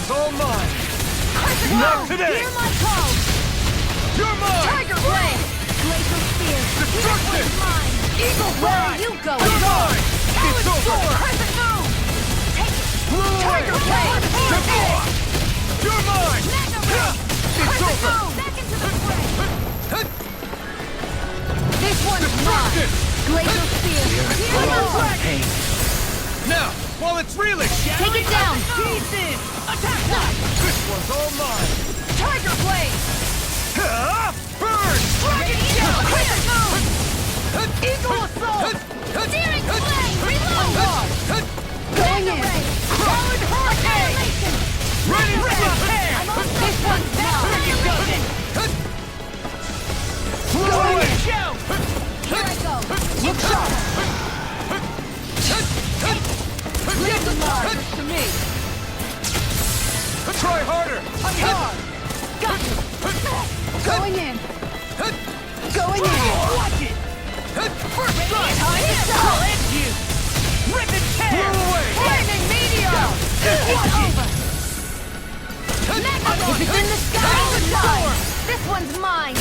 one's all mine! Not today! Hear my call! You're mine! Tiger Blade! Glacial Spear! Destruction! Mine! Eagle Where you go? You're mine! It's over! Crescent Moon! Take it! Blue Tiger Blade! Devore! You're mine! Mega Ray! It's Crescent over! Moon! Back into the fray! This one's Destruction! mine! Glacial Spear! Hear my dragon! Now, while it's reeling! Take it down! Pieces! Attack that! This one's all mine! Tiger Blade! Burn! Dragon Eagle! Crescent Moon! Eagle Assault! Steering Flame! Reload! Going in! Solid Hurricane! Ready for the hair! This one's mine! Going in! Here I go! Look sharp! Leave the mark to me! Try harder! I'm hard! Got you! Going in! Going in! Watch it! First strike! Time to sell! you! Rip and tear! Blow away! Flaming meteor! It's over! If it's in the sky, it's mine! This one's mine!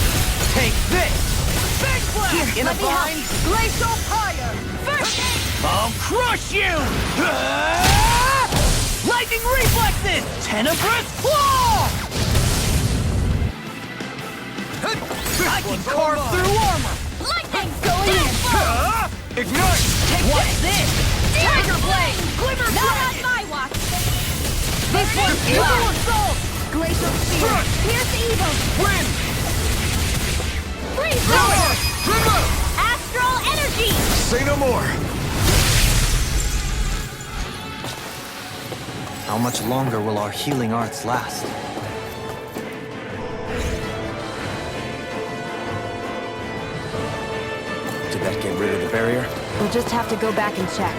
Take this! Big blast! Here, In a let me help. bind? Glacial Fire! First aid! I'll crush you! Lightning reflexes! Tenebrous claw! I can carve through armor! Lightning! Going in! Ignite! What's this? Tiger Blade! Glimmer Not on my watch! This one's Evil mine! assault! Glacial Spear! Thrust! Pierce evil! Wind! Freeze Power! power! Tremor! Astral energy! Say no more! How much longer will our healing arts last? Did that get rid of the barrier? We'll just have to go back and check.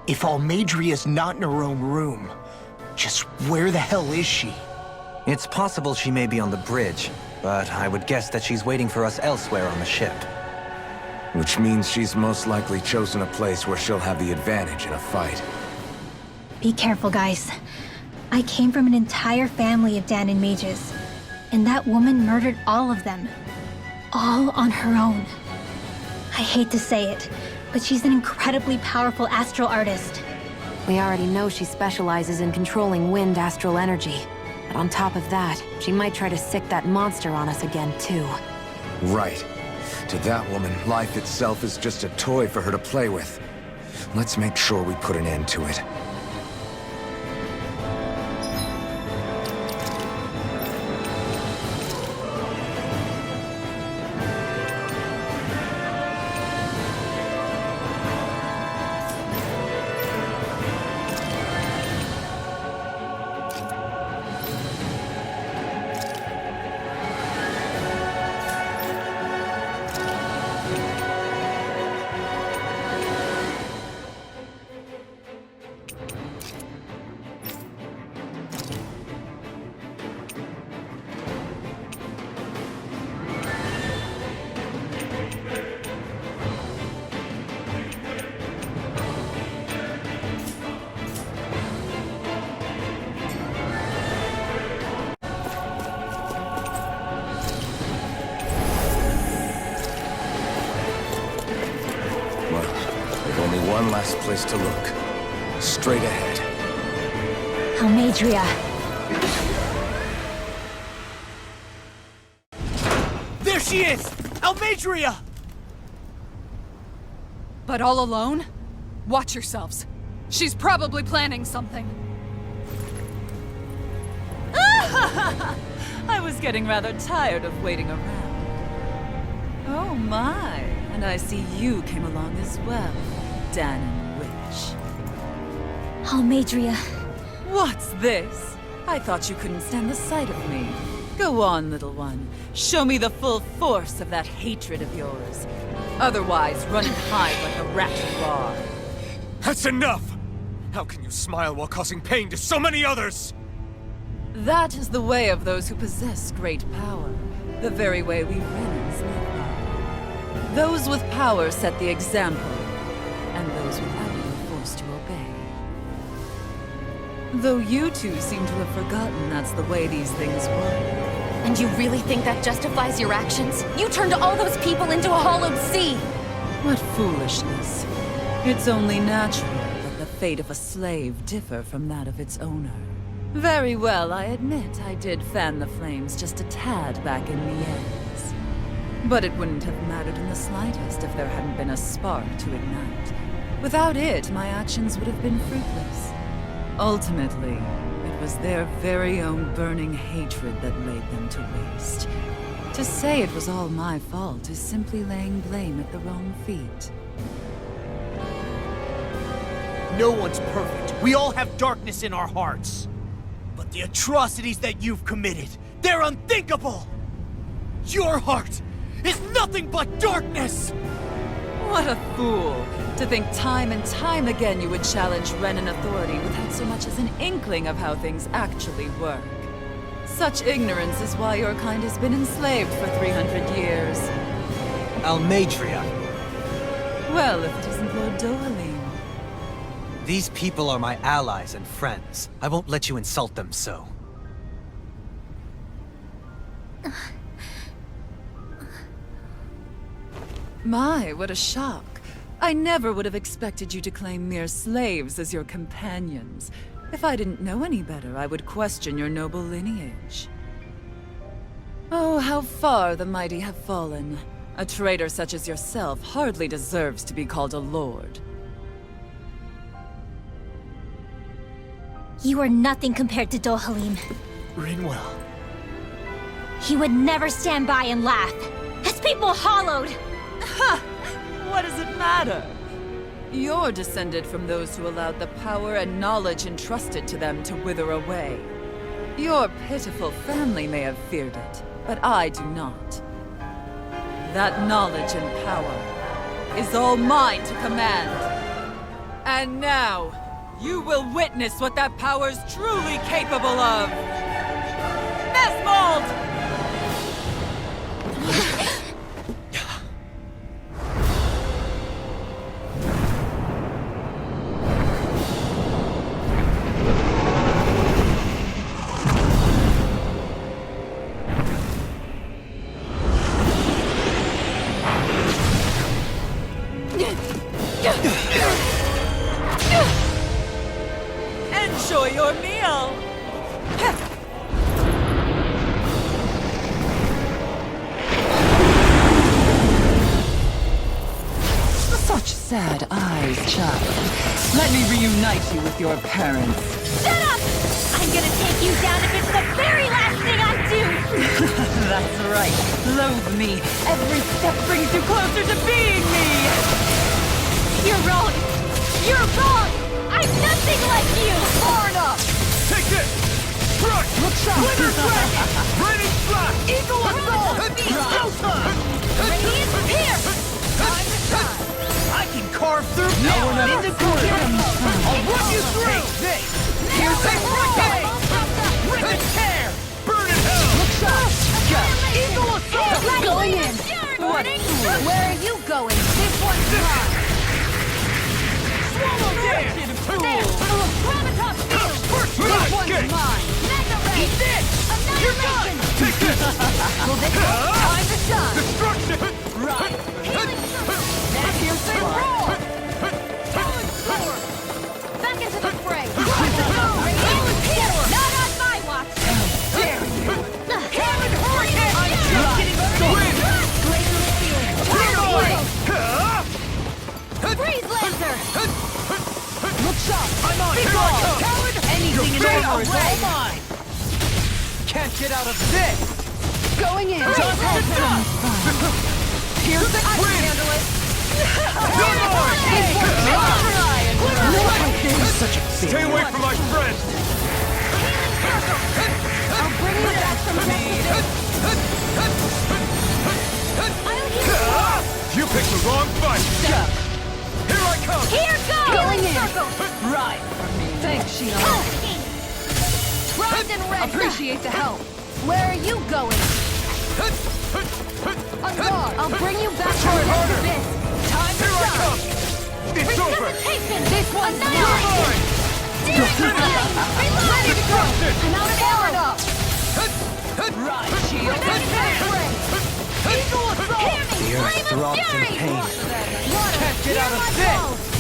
If Almadria's not in her own room, just where the hell is she? It's possible she may be on the bridge, but I would guess that she's waiting for us elsewhere on the ship. Which means she's most likely chosen a place where she'll have the advantage in a fight. Be careful, guys. I came from an entire family of Danon mages, and that woman murdered all of them. All on her own. I hate to say it, but she's an incredibly powerful astral artist. We already know she specializes in controlling wind astral energy. But on top of that, she might try to sick that monster on us again, too. Right. To that woman, life itself is just a toy for her to play with. Let's make sure we put an end to it. One last place to look. Straight ahead. Almadria. There she is! Almadria! But all alone? Watch yourselves. She's probably planning something. I was getting rather tired of waiting around. Oh my, and I see you came along as well, Danon Witch. Almadria. What's this? I thought you couldn't stand the sight of me. Go on, little one. Show me the full force of that hatred of yours. Otherwise, run and hide like a rat you are. That's enough! How can you smile while causing pain to so many others? That is the way of those who possess great power. The very way we Renans live by. Those with power set the example, and those without it are forced to obey. Though you two seem to have forgotten that's the way these things work. And you really think that justifies your actions? You turned all those people into a hollowed sea! What foolishness. It's only natural that the fate of a slave differ from that of its owner. Very well, I admit I did fan the flames just a tad back in the ends. But it wouldn't have mattered in the slightest if there hadn't been a spark to ignite. Without it, my actions would have been fruitless. Ultimately, it was their very own burning hatred that laid them to waste. To say it was all my fault is simply laying blame at the wrong feet. No one's perfect. We all have darkness in our hearts. But the atrocities that you've committed, they're unthinkable! Your heart is nothing but darkness! What a fool! To think time and time again you would challenge Renan authority without so much as an inkling of how things actually work. Such ignorance is why your kind has been enslaved for 300 years. Almadria. Well, if it isn't Lord Dohalim. These people are my allies and friends. I won't let you insult them so. My, what a shock. I never would have expected you to claim mere slaves as your companions. If I didn't know any better, I would question your noble lineage. Oh, how far the mighty have fallen. A traitor such as yourself hardly deserves to be called a lord. You are nothing compared to Dohalim. Rinwell. He would never stand by and laugh. His people hollowed! Ha! What does it matter? You're descended from those who allowed the power and knowledge entrusted to them to wither away. Your pitiful family may have feared it, but I do not. That knowledge and power is all mine to command. And now, you will witness what that power's truly capable of! Mold! Enjoy your meal! Such sad eyes, child. Let me reunite you with your parents. Shut up! I'm gonna take you down if it's the very last thing I do! That's right. Loathe me. Every step brings you closer to being me! You're wrong! You're wrong! I'm nothing like you! Far enough! Take this! Crush! Slither Dragon! Raining Slash! Eagle Assault! Showtime! Radiant Pierce! Time to shine! I can carve through now into freedom! I'll run you through! Take this! Here's a hurricane! Rip and tear! Burn in hell! Look sharp! Eagle Assault! Going in! Where are you going? This one's mine! Swallow Dance! There! Gravitas Field! First This Flash one's Kick! mine! Mega Ray! Eat this! You're done! Annihilation! Take this! Well, this one's time to shine! Destruction! Right! Healing Circle! That here's the roar! Talon Sword! Back into the fray! Radiant Pierce! Not on my watch! Dare you! Talon Hurricane! I'm just getting started! Glacial Field! Talon Blade! Freeze Lancer! Look sharp! I'm on! Big Here I ball. come! Coward! Anything Your is fate over is is all over. mine! Can't get out of this! Going in! Done to dust! Here's the I Win. can handle it! Stay away from my friends! I'll bring you back from death! You picked the wrong fight! Here I come! Here goes! Going in! Circle! Right for me. Thanks, Shield. Rise and rest! Appreciate the help! Where are you going? On guard! I'll bring you back from Try this harder. abyss! Time to Here I shine! come! It's over! Resuscitation! This one's You're mine! mine! Ready to go! Destruction! I'm out of arrow! Right, Shield. Eagle Assault! Hear me! The earth Flame of throbs in fury! pain. Water, Can't get hear out of my this. blows.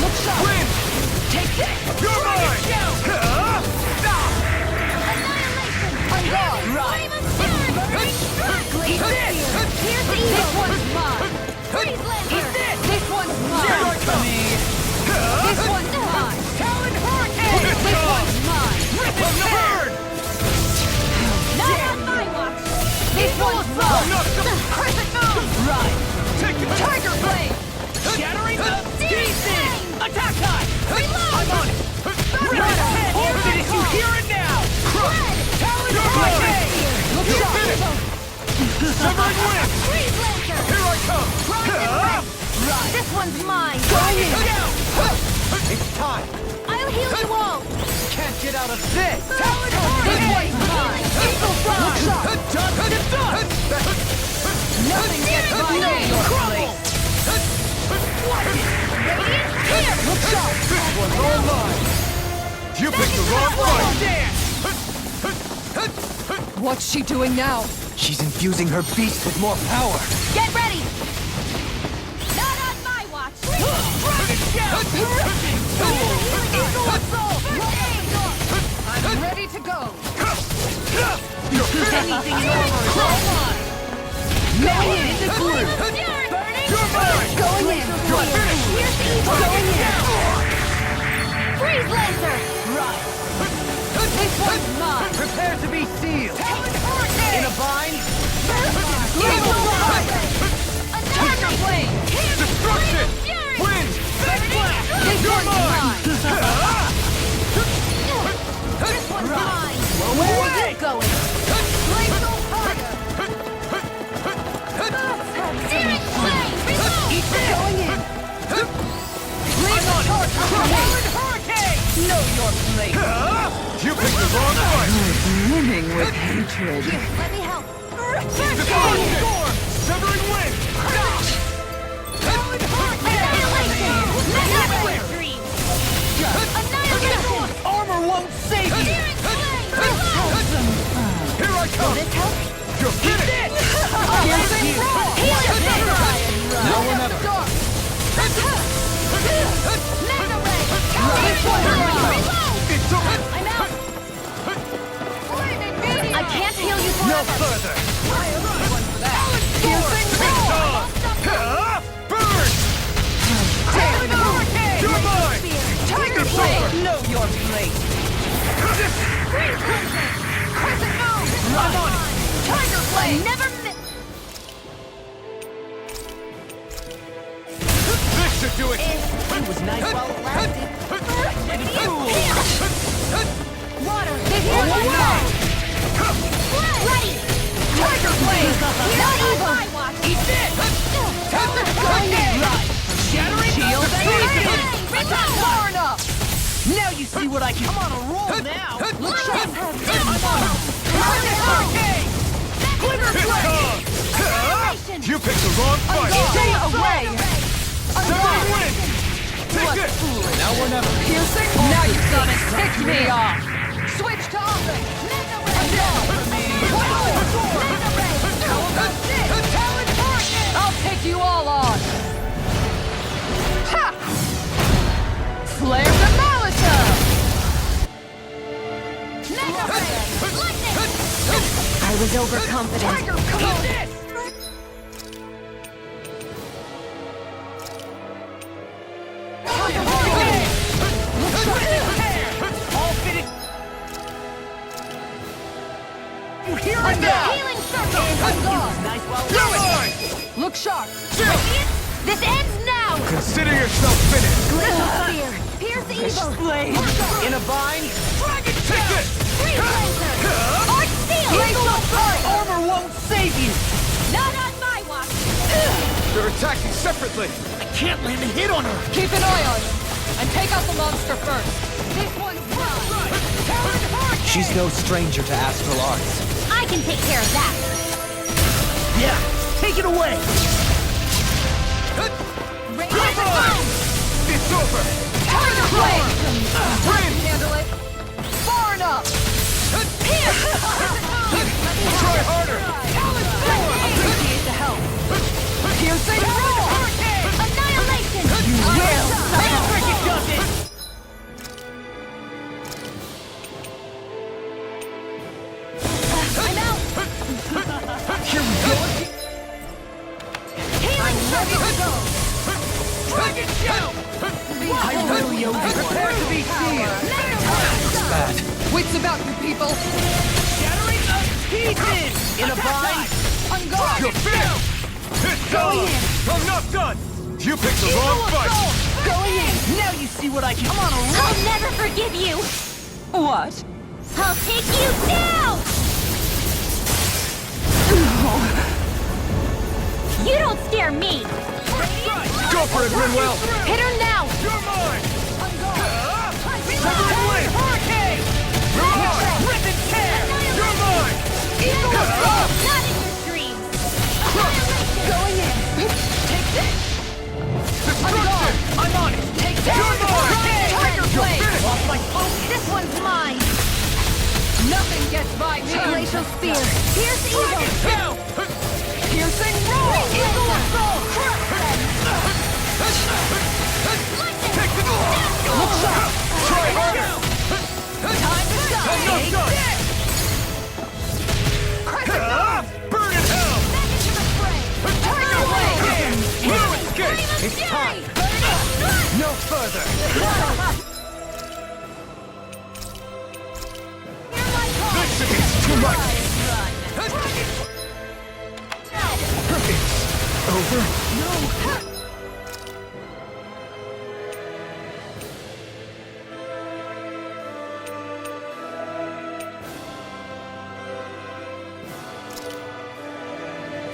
Look sharp! Win! Take this! You're mine! Annihilation! On guard! Flame of fury! Burning strike! Glacial Field! Here's the eagle! This one's mine! Freeze Lancer! This one's mine! Here I come! This one's mine! Talon Hurricane! This one's mine! Rip and burn! Not on my watch! This one's mine! Crescent Moon! Right! Take it! Tiger Blade! Shattering the pieces! Attack time! Reload! I'm on it! Rip it ahead! Finish you here and now! Red! Talon You're Hurricane! Look You're sharp! finished! Severing wind! Freeze Lancer! Here I come! Right. This one's mine! Going in! It's time! I'll heal you all! Can't get out of this! Talon This Hurricane! one's mine! Eagle Fly! Done to dust! Nothing gets by me! Crumble! Radiant Pierce! Look sharp! This one's all mine! You picked the wrong fight! What's she doing now? She's infusing her beast with more power. Get ready! Not on my watch! Dragon Shout! Eagle Assault! I'm ready to go. You're finished! Anything is over! Going in! Burning! You're mine! Going in! You're finished! Here's the evil! Going in! Freeze Lancer! Right! This one's mine! Prepare to be sealed! In a bind? Eagle Fly! Tiger Blade! Destruction! Wind! Big blast! This You're one's mine! mine! This one's mine! Where are you going? Glacial Fire! Searing Flame! Reload! Eat this! Going in! Know your place. You picked the wrong fight! Brimming with hatred. Let me help. Score! Severing wind! Annihilation! Armor won't save you! Here I come! You're finished! Now or never. It's over! I can't heal you No forever. further! Burn! You're mine! Tiger Blade! Know your place. I'm on it! Tiger Blade! Never This should do it! It was nice while it lasted. Water! Ready! Tiger Blade! Not evil! Eat this! Shattering Shield freezing! Far enough! Now you see what I can. I'm on a roll now. Look sharp! You picked the wrong fight! Stay away! Severing wind! Take this! Now or never. Piercing? Now you've done it! Tick me off! Switch to offense! I'll take you all on! Ha! Flare the Molotov! I was overconfident. Tiger, come on! All fitted. You hear it now? Healing circle! Nice while You're mine! Look sharp! This ends now! Consider yourself finished! Glacial spear! Pierce evil! blade in a bind. Dragon take this! Freeze laser! Arc steel! Glacial Strike! Armor won't save you. Not on my watch! They're attacking separately! I can't land a hit on her. Keep an eye on him! And take out the monster first! This one's mine! She's no stranger to astral arts. I can take care of that! Yeah, take it away. It's over! Tiger Blade! Wind! Handle it! Far enough! Try harder! Appreciate the help! Piercing roar! Annihilation! Well, that cricket does it. I'm out! Here we go. Healing circle! Dragon shout! I really owe you one. Prepare to be seen. Bad. Wits about you people! Shattering of pieces in a bind. On guard! You're finished! It's done! I'm not done! You picked the wrong fight! Going in. Now you see what I can. I'm on a roll. I'll never forgive you! What? I'll take you down! You don't scare me! Go for it, Rinwell! Hit her now! You're mine! Severing wind! Hurricane. You're mine! Rip and tear. You're mine! Not in your dreams! Going in! Take this! Destruction! I'm on it. Take that. You're mine! Tiger Blade! Lost my focus. This one's mine! Nothing gets by me! Glacial spear. Pierce evil! Down! Piercing roar! Eagle assault! Take the Look sharp! Try harder! Time to shine! I'm not done! Burn in hell! Tiger Blade! No escape! It's time. No further. This is too much! It's over?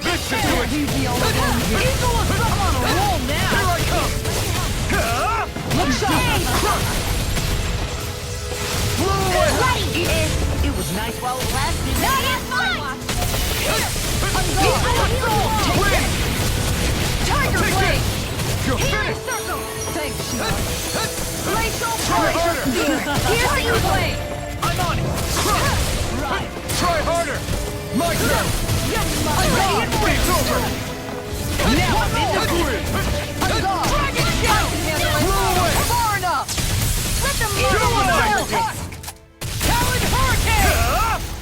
This should do it! Eagle is up on a roll now. Here I come! Look sharp! nice while it lasted. Not on my watch! Win! Tiger Blade! You're finished! Thanks, Shield. Glacial Try Blade! harder! Tiger Blade! I'm on it! Right! Try harder! My turn! Yes, my God! It's over! Now I'm in the grid! Dragon Shout! Blow away! Far enough! Let them Get move away! the tusk! Talon Hurricane!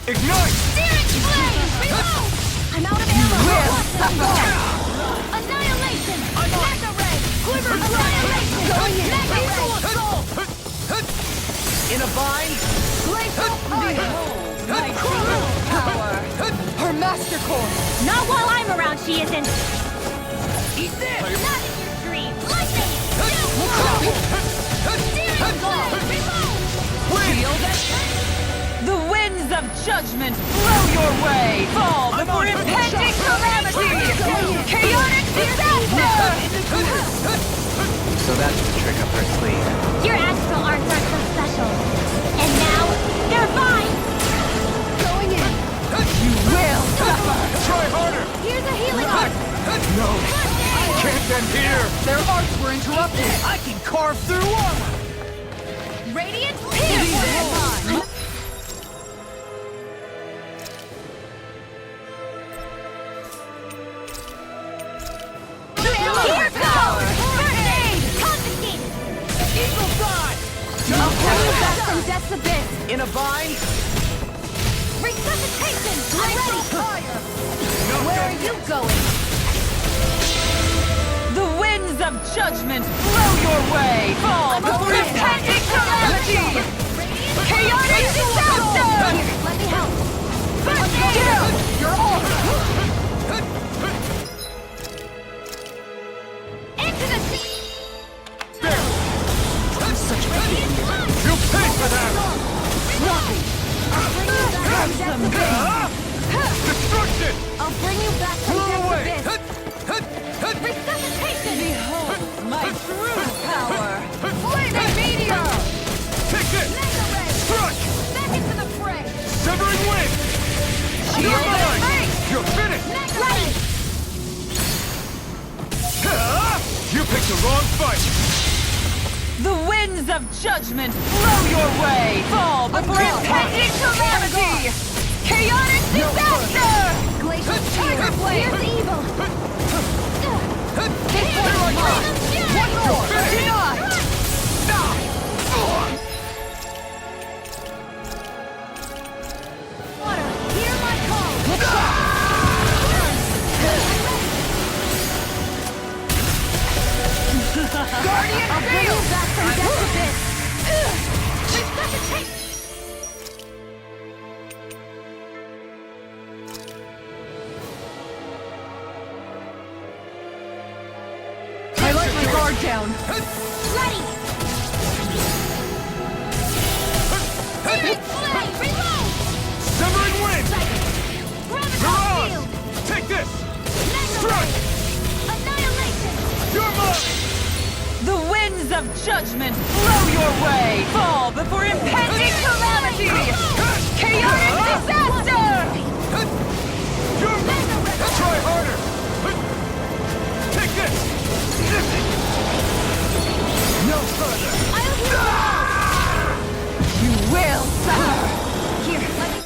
Ignite! Steering flame! Reload! I'm out of ammo! Annihilation! Mega ray! Quiver annihilation! Going in! Mega ray! Assault! In a bind? Glacial Fire! My true power! Her Master Core! Not while I'm around, she isn't! Eat this! Not in your dream! Lightning! Steering flame! Reload! Shield and... The winds of judgment blow your way! Fall before impending calamity! Chaotic disaster! So that's the trick up her sleeve. Your astral arts aren't so special. And now, they're mine! Going in! You will suffer! Try harder! Here's a healing art! No! Can't end here! Their arts were interrupted! I can carve through armor! Radiant Pierce! Here goes! First aid! Confiscated! Eagle Fly! I'll pull you back from Death's abyss! In a bind? Resuscitation! I'm ready! Fire! Where are you going? The winds of judgment blow your way! Fall before impending calamity! Chaotic disaster! Here, let me help! First aid! You're all... Into the sea! I'm such a idiot! You pay for that! I'll bring you back from Death's abyss! Destruction! I'll bring you back from Blow Death's away! abyss! Resuscitation! Behold my true power! Flaming meteor! Take this! Mega ray! Strike! Back into the fray! Severing wind! Shield You're and mine! face! You're finished! Mega ray! You picked the wrong fight! The winds of judgment blow your way! Fall before impending calamity! Chaotic disaster! Glacial Tiger Blade! Here's evil! One more! Denied! Water, hear my call! Guardian I'll bring you Field! back from Death's abyss! Resuscitate! I let my guard down. Ready! Steering flame! Reload! Severing wind! Graviton Mirage! field! Take this! Mega Strike! ray! Annihilation! You're mine! The winds of judgment blow your way! Fall before impending calamity! Chaotic disaster! You're mine! Try harder! Take this! No further! I'll heal You will suffer! Here, let me...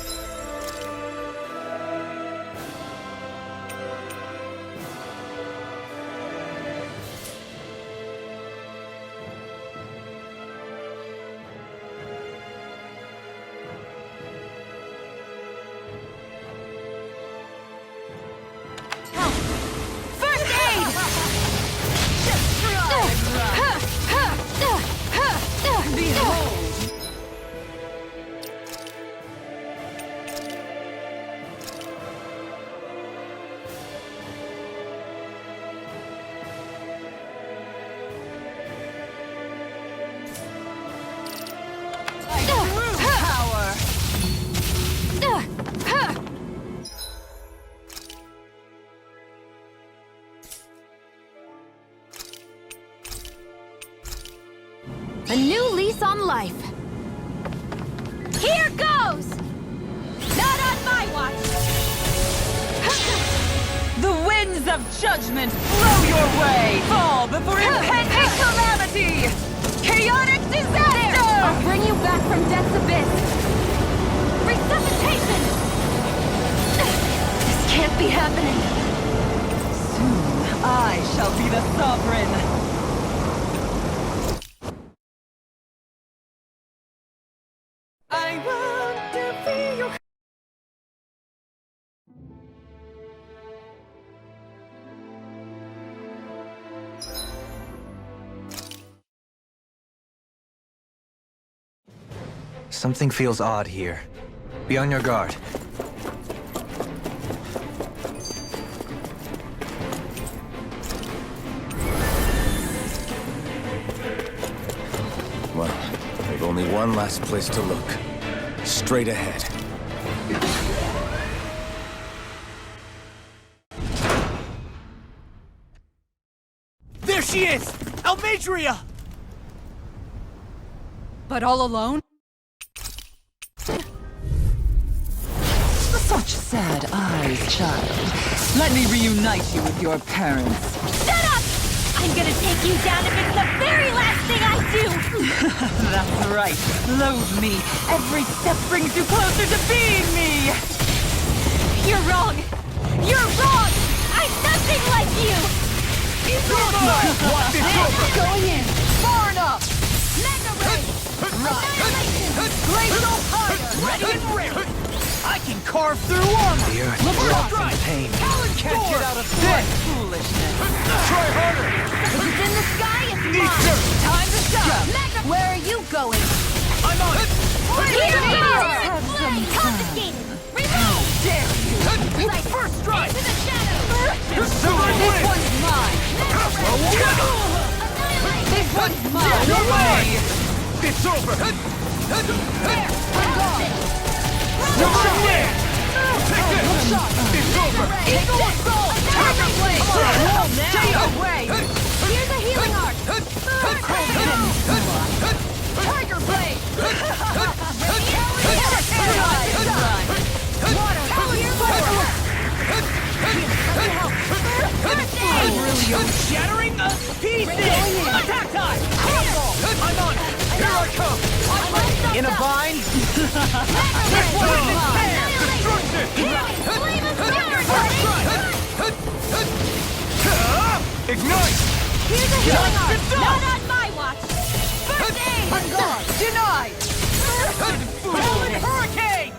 First aid! Behold! My true power! A new lease on life. Here goes! my watch! The winds of judgment blow your way! Fall before impending calamity! Chaotic disaster! I'll bring you back from death's abyss! Resuscitation! This can't be happening! Soon, I shall be the sovereign! I want to be your... Something feels odd here. Be on your guard. Well, we've only one last place to look. Straight ahead. There she is! Almadria! But all alone? Such sad eyes, child. Let me reunite you with your parents. Shut up! I'm gonna take you down if it's the very last thing I do! That's right. Loathe me. Every step brings you closer to being me! You're wrong! You're wrong! I'm nothing like you! Walk this over! Going in! Far enough! Mega Ray! Annihilation! Glacial fire! Ready and ready! I can carve through armor! The earth Look rots out! in pain. Can't get out of What this! foolishness! Try harder! If it's in the sky, it's Need mine! dirt! Time to shove! Mega... Where are you going? I'm on it! Here we Have are! some Confiscate! Reload! Dare you! Right! First strike! Into the shadows! Severing This wind! one's mine! Annihilate! This one's mine! Your way! Away! It's over! There! I'm gone! Severing wind! Take this! It's over! Eagle assault! Tiger blade! Stay away! Here's a healing art! Tiger blade! Shattering of pieces! Attack time! I'm on it! Here I come! In a bind? Witness tear! Destruction! First strike! Ignite! Here's a healing art! Not on my watch! First aid! I'm gone! Denied! Talon hurricane!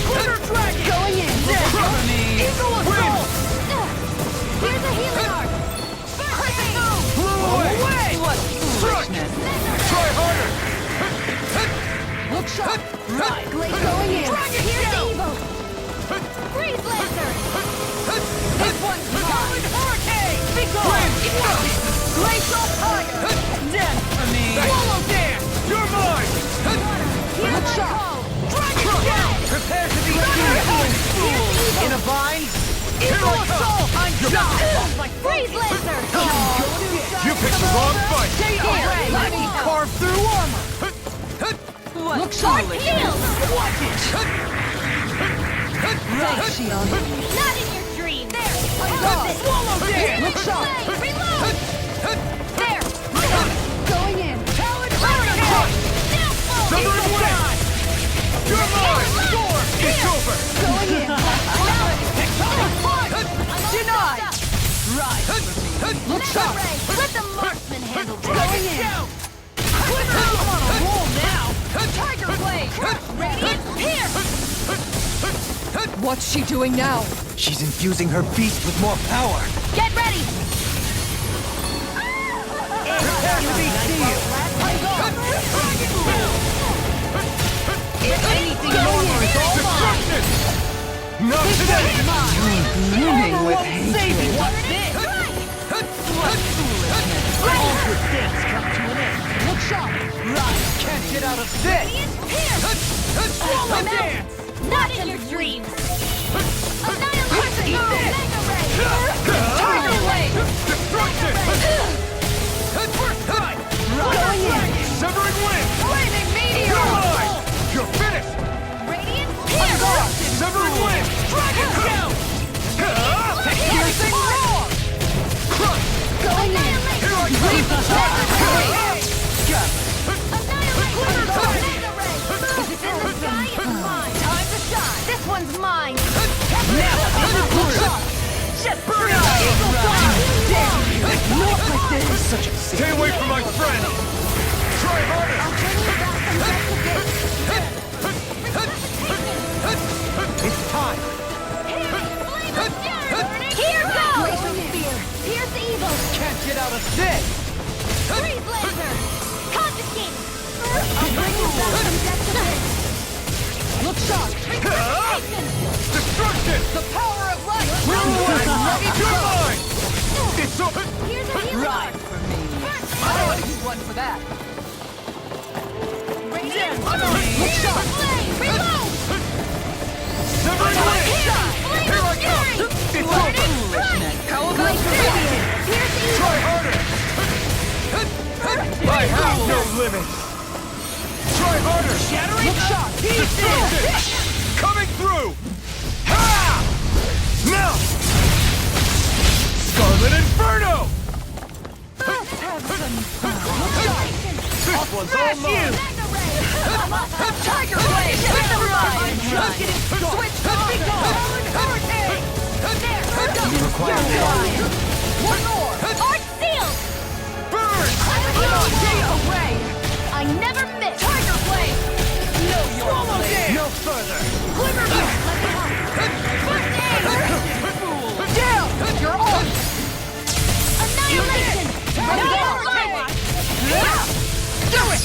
Glitter dragon! Going in! Death for me! Eagle assault! Here's a healing art! First aid! Blew away! What Struck! foolishness! Try harder! Look sharp! Right! Blade going in! Here's evil! Freeze laser! This one's mine! Talon hurricane! Be gone! Glacial fire! Death for me! Swallow dance! You're mine! Look sharp! Dragon down! Prepare to be killed! In a bind? Eagle assault! I'm done! Freeze laser! You picked the wrong fight! Stay away! I can carve through armor! What Dark foolish! field! Watch it! Right, shield! Not in your dreams! There! gone! Swallow dance! Look sharp! Reload! There! Going in! Talon hurricane! Severing wind! You're mine! Score! It's over! Going in! Denied! Look sharp! Let the marksman handle this! Going in! I'm on a roll now! Tiger blade! Radiant pierce! What's she doing now? She's infusing her beast with more power. Get ready! Prepare to be sealed! If anything more is all mine! Destruction! Not today! Blooming with hatred! What's this? What foolishness! All good things come to an end! Look sharp! Rise! Can't get out of this! Radiant pierce! Swallow dance! Not in your dreams! Annihilation! Eat this! Mega ray! Tiger blade! Destruction! First strike! Going in! Severing wind! Flaming You're meteor! mine! You're finished! Radiant pierce! Not like this! Such a Stay away from my friend! Try harder! It's time. Here goes! Glacial spear! Pierce evil! Can't get out of this. Freeze laser! Confiscate! I'll bring you back from death to bliss! Look sharp! Destruction! The power of light! Ready to mine! It's over! Here's a healing Right art! for me! I owe you one for that! Radiant! Look sharp! Flame! Reload! Severing wind! Flame Here I of come! fury! It's Lightning over! strike! How about this? Pierce evil! Try harder! I have no limits! Try harder! Shattering! Look sharp! Destruction! Coming through! Ha! Now! Scarlet Inferno! This one's all mine! Tiger Blade! Hit the ride! Switch to big hurricane! You require One more! Art sealed! Burn! Away! I never miss! Tiger Blade! Know your place! No further. Glimmer Beam! Let me help! First aid! Down! You're on! Annihilation! Ready to Do it!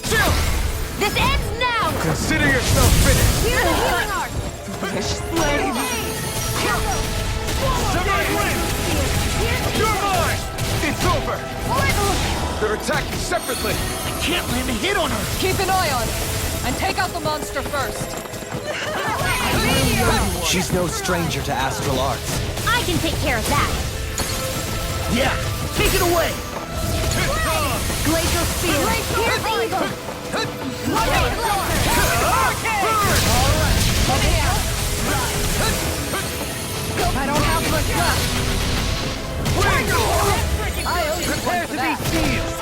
Jill! This ends now! Consider yourself finished! Here's a healing art! Slave! Severing wind! You're mine! It's over! They're attacking separately! Can't land a hit on her! Keep an eye on it! And take out the monster first! She's no stranger to astral arts. I can take care of that! Yeah, take it away! Glacial spear! Here's evil! Blaze I don't have much left! I owe you Prepare to be sealed!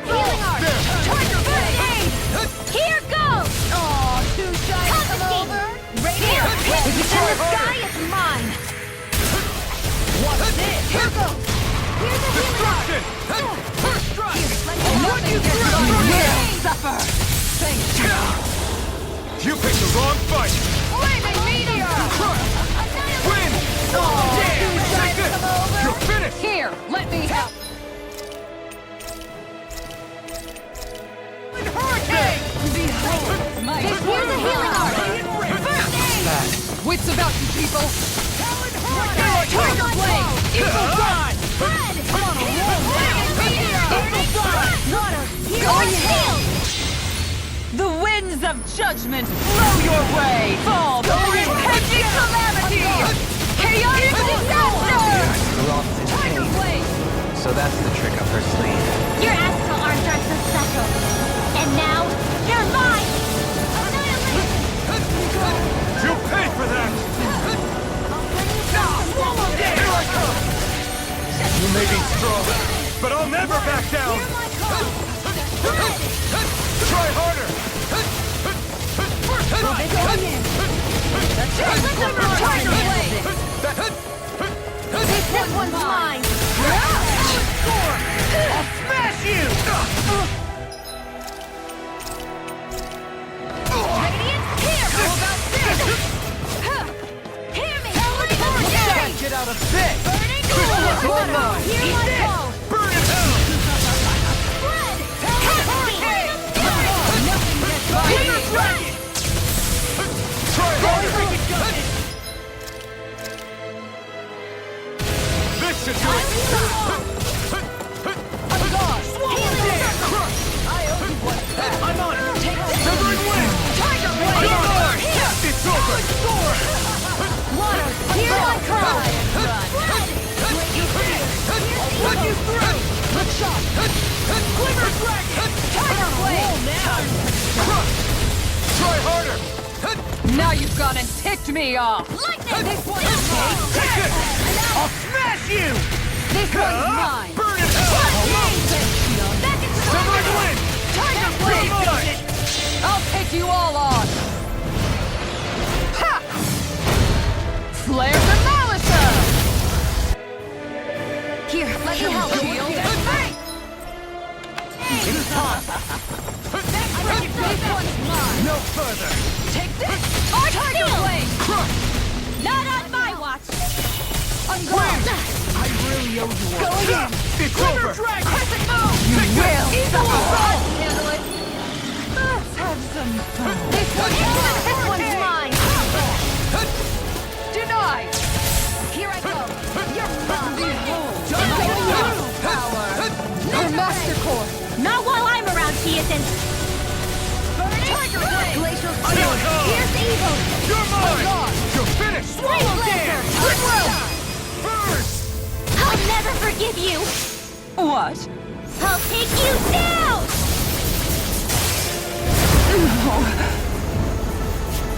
Healing art! Tiger Blade! Here goes! Aw, too shy to come over! Here! In the sky is mine! What's this? Here goes! Here's a healing art! First strike! What you You will suffer! Thank you! You picked the wrong fight! Flaming meteor! Win! Aw, too shy Take to this! come over! You're finished! Here, let me help! Hurricane! Behold my Here's a healing art! Wits about you, people! Tiger Blade! Evil Red! I'm on a roll now! Water! Here's sealed! The winds of judgment blow your way! Fall the impending calamity! Chaotic disaster! Lost in Tiger pain. Blade! So that's the trick up her sleeve. Your astral arms aren't so special. And now, you're mine! You pay for that! Here I come! You may be strong, but I'll never back down! Try harder! First strike! Tiger Blade! This one's mine! I'll smash you! Radiant, here! How about this? Hear me! Can't get out of this. Burning all mine. Hear my call! Burn in hell! Blood! Try harder! This should do it! I'm on it! Severing wind! Tiger Blade! I'm on it! It's over! Water! Hear my call! Let you through! Good shot! Glimmer dragon! Tiger Blade! Try harder! Now you've gone and ticked me off! Lightning! This one's mine! Take it! I'll smash you! This one's mine! Burn in hell! Back into Severing wind! Tiger You're Blade! mine! I'll take you all on! leather! Take this! Tiger Blade! Not on my watch! I really owe you one. Going in! It's over! Crescent move! You will! Eagle Run! Handle it! Let's have some fun. This one's mine! Denied! Here I go! You're mine! Behold! Power! Your Master Core! Not while I'm around, she isn't! Tiger Blade! Glacial Sword! Here's the evil! You're mine! You're finished! Swallow Dance! Burst! I'll never forgive you! What? I'll take you down!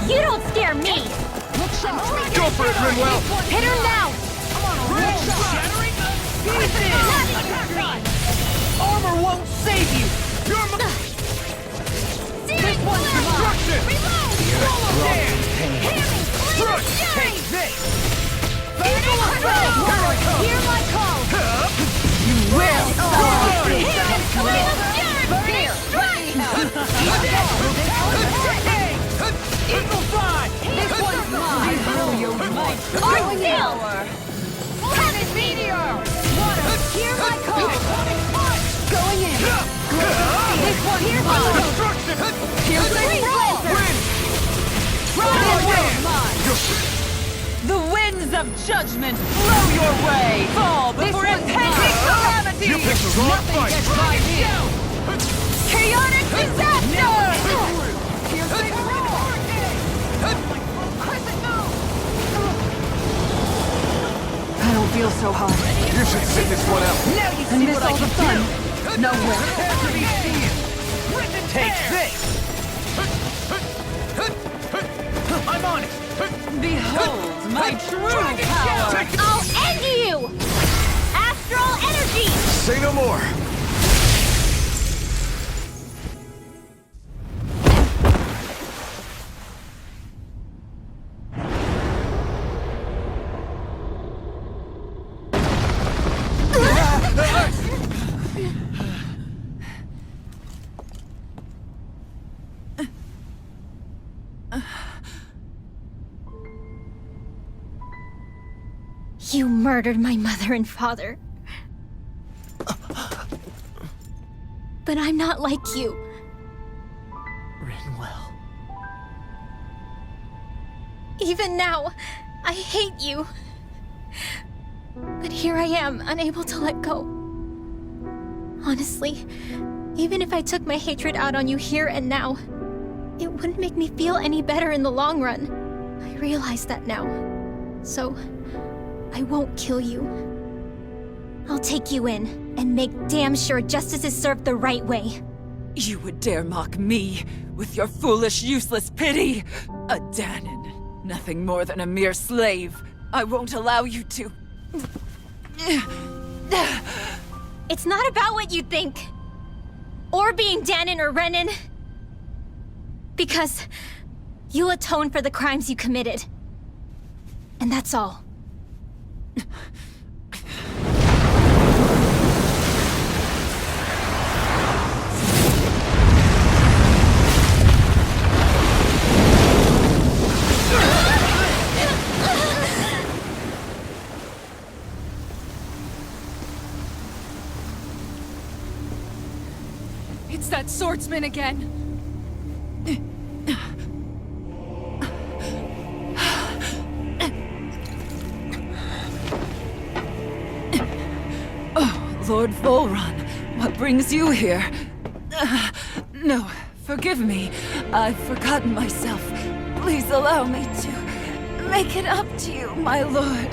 You don't scare me! Go for it, Rinwell! Hit her now! Shattering! Armor won't save you! You're mine! This one's Destruction! Swallow dance! Crush! Take this! Hear my call! You will! Eagle fly! This one's mine! Going in! Planet Meteor! Water! Hear my call! Going in! This one's mine! Destruction! Here's the Wind! The winds of judgment blow your way! Fall before impending calamity! You picked the wrong fight! Chaotic disaster! I don't feel so hot. You should sit this one out. Now you I see miss what I all the can fun. do! Nowhere. Take this! I'm on it! Behold my true power! I'll end you! Astral energy! Say no more. You murdered my mother and father. But I'm not like you. Rinwell. Even now, I hate you. But here I am, unable to let go. Honestly, even if I took my hatred out on you here and now, it wouldn't make me feel any better in the long run. I realize that now. So, I won't kill you. I'll take you in and make damn sure justice is served the right way. You would dare mock me with your foolish, useless pity? A Danon, nothing more than a mere slave. I won't allow you to. It's not about what you think. Or being Danon or Renan. Because you'll atone for the crimes you committed. And that's all. It's that swordsman again! Lord Volron, what brings you here? No, forgive me. I've forgotten myself. Please allow me to make it up to you, my lord.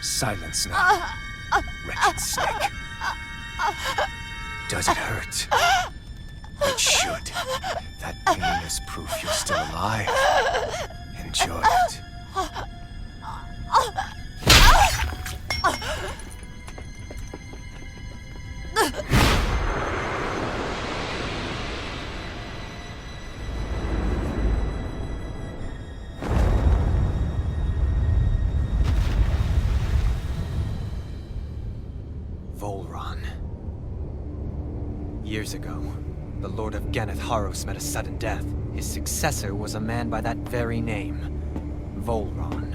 Silence now, wretched snake. Does it hurt? It should. That pain is proof you're still alive. Enjoy it. Years ago, the Lord of Ganeth Haros met a sudden death. His successor was a man by that very name, Volron.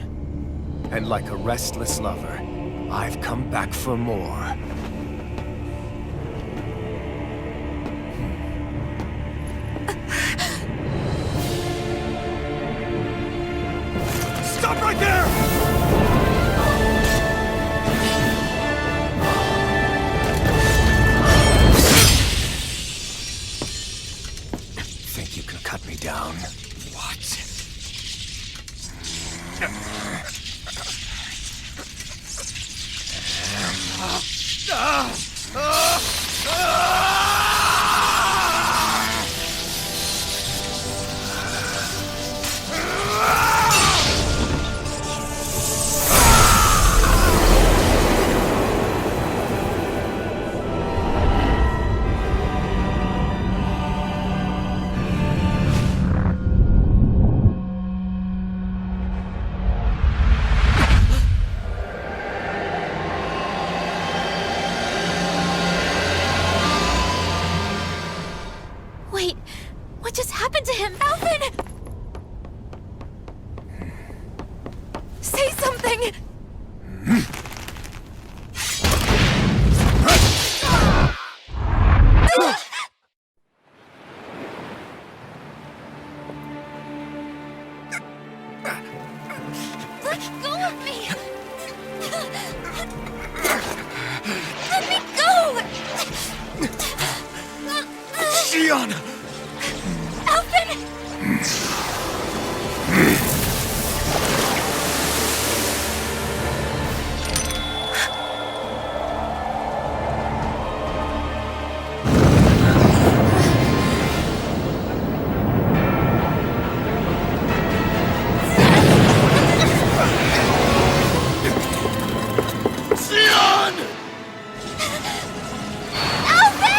And like a restless lover, I've come back for more. Stop right there! Think you can cut me down? What? Wait, what just happened to him? Alvin! Say something! Let go of me! Let me go! Xion! Alvin! Xion! Alvin!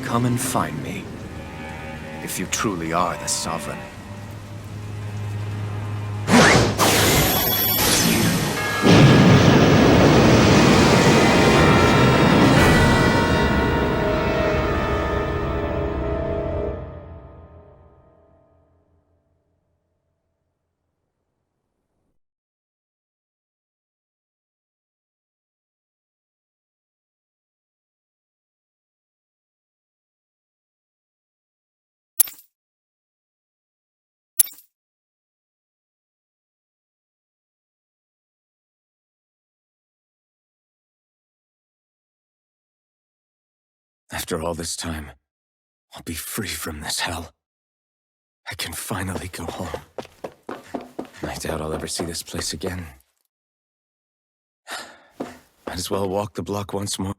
Come and find me, if you truly are the Sovereign. After all this time, I'll be free from this hell. I can finally go home. I doubt I'll ever see this place again. Might as well walk the block once more.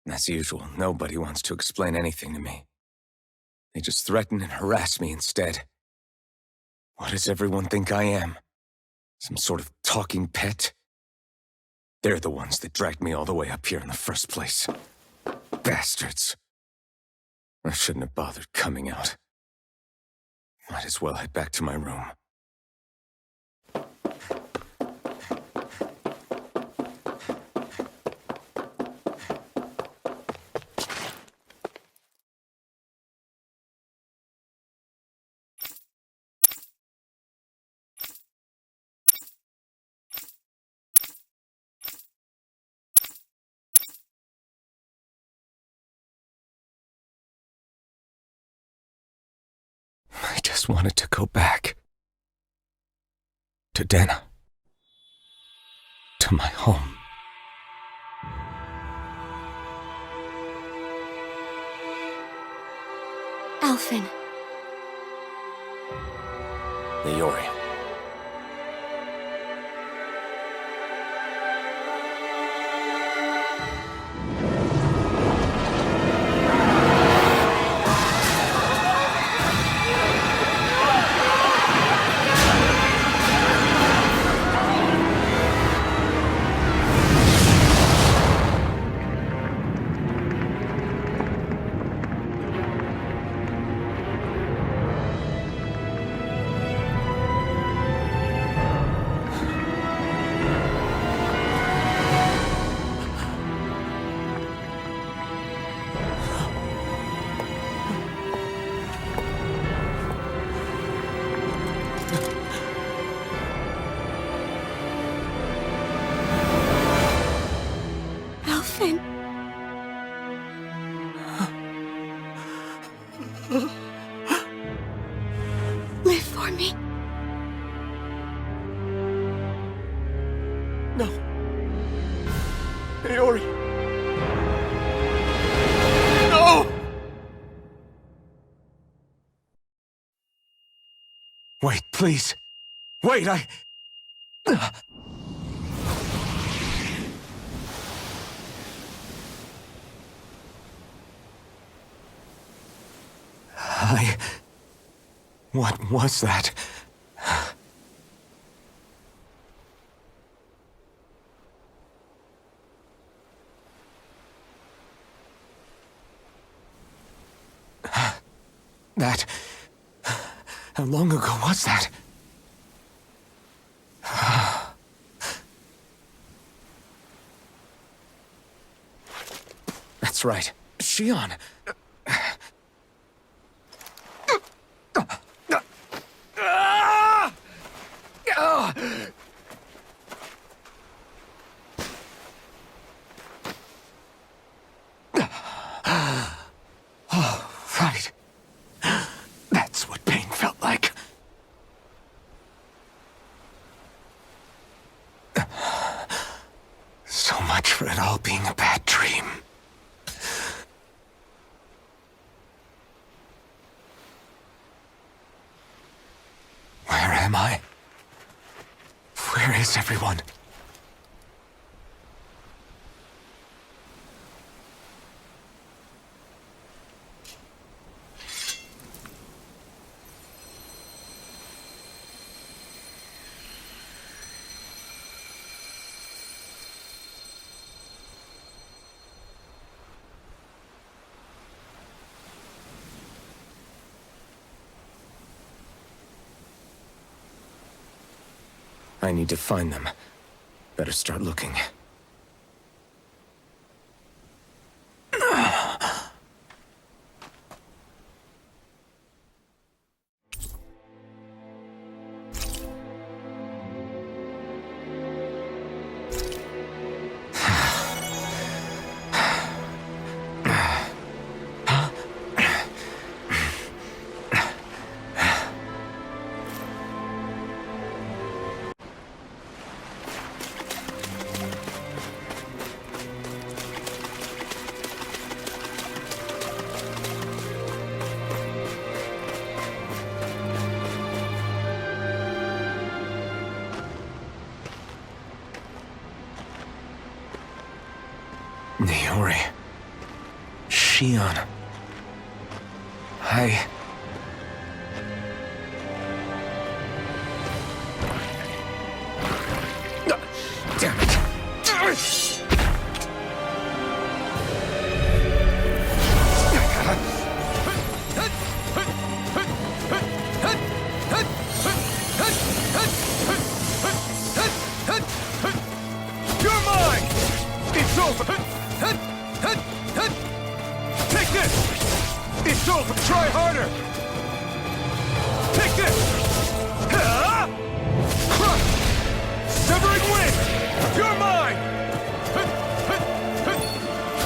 As usual, nobody wants to explain anything to me. They just threaten and harass me instead. What does everyone think I am? Some sort of talking pet? They're the ones that dragged me all the way up here in the first place. Bastards. I shouldn't have bothered coming out. Might as well head back to my room. I just wanted to go back. To Dana. To my home. Alphen. Leori. Alphen. Live for me. No. Leori. No! Wait, please. Wait, What was that? That... How long ago was that? That's right. Shion. Oh, right. That's what pain felt like. So much for it all being a bad dream. Where am I? Where is everyone? I need to find them. Better start looking. Niori. Shion. Damn it! You're mine! It's over! Take this! It's over! Try harder! Take this! Crush! Severing wind! You're mine!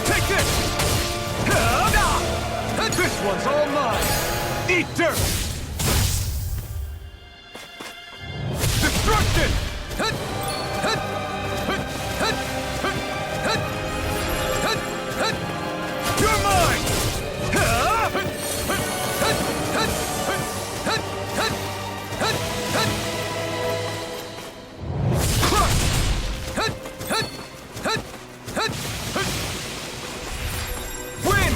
Take this! This one's all mine! Eat dirt! Destruction! You're mine! Win!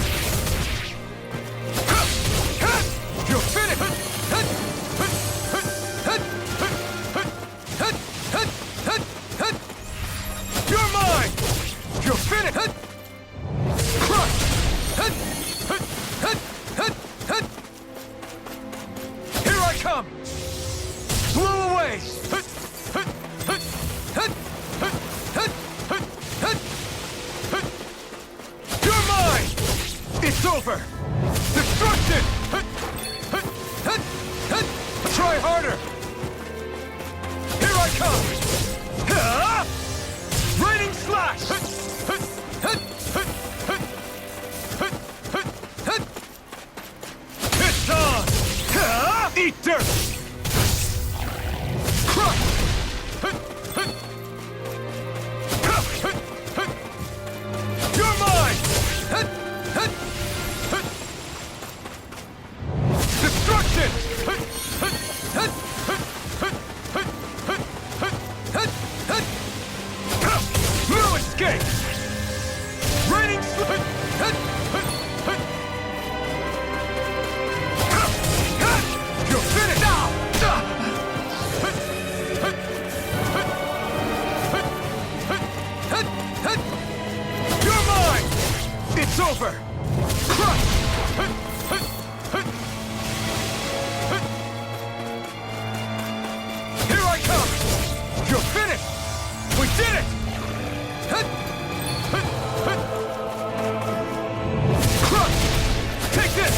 You're finished! You're mine! You're finished! Crush! Here I come! Blow away! You're mine! It's over! Destruction! Try harder! Here I come! Raining slash! It's on! Eat dirt! Crush! You're mine! Destruction! No escape! Raining You're finished now! You're mine! It's over! Crush! Here I come! You're finished! We did it! Crush! Take this!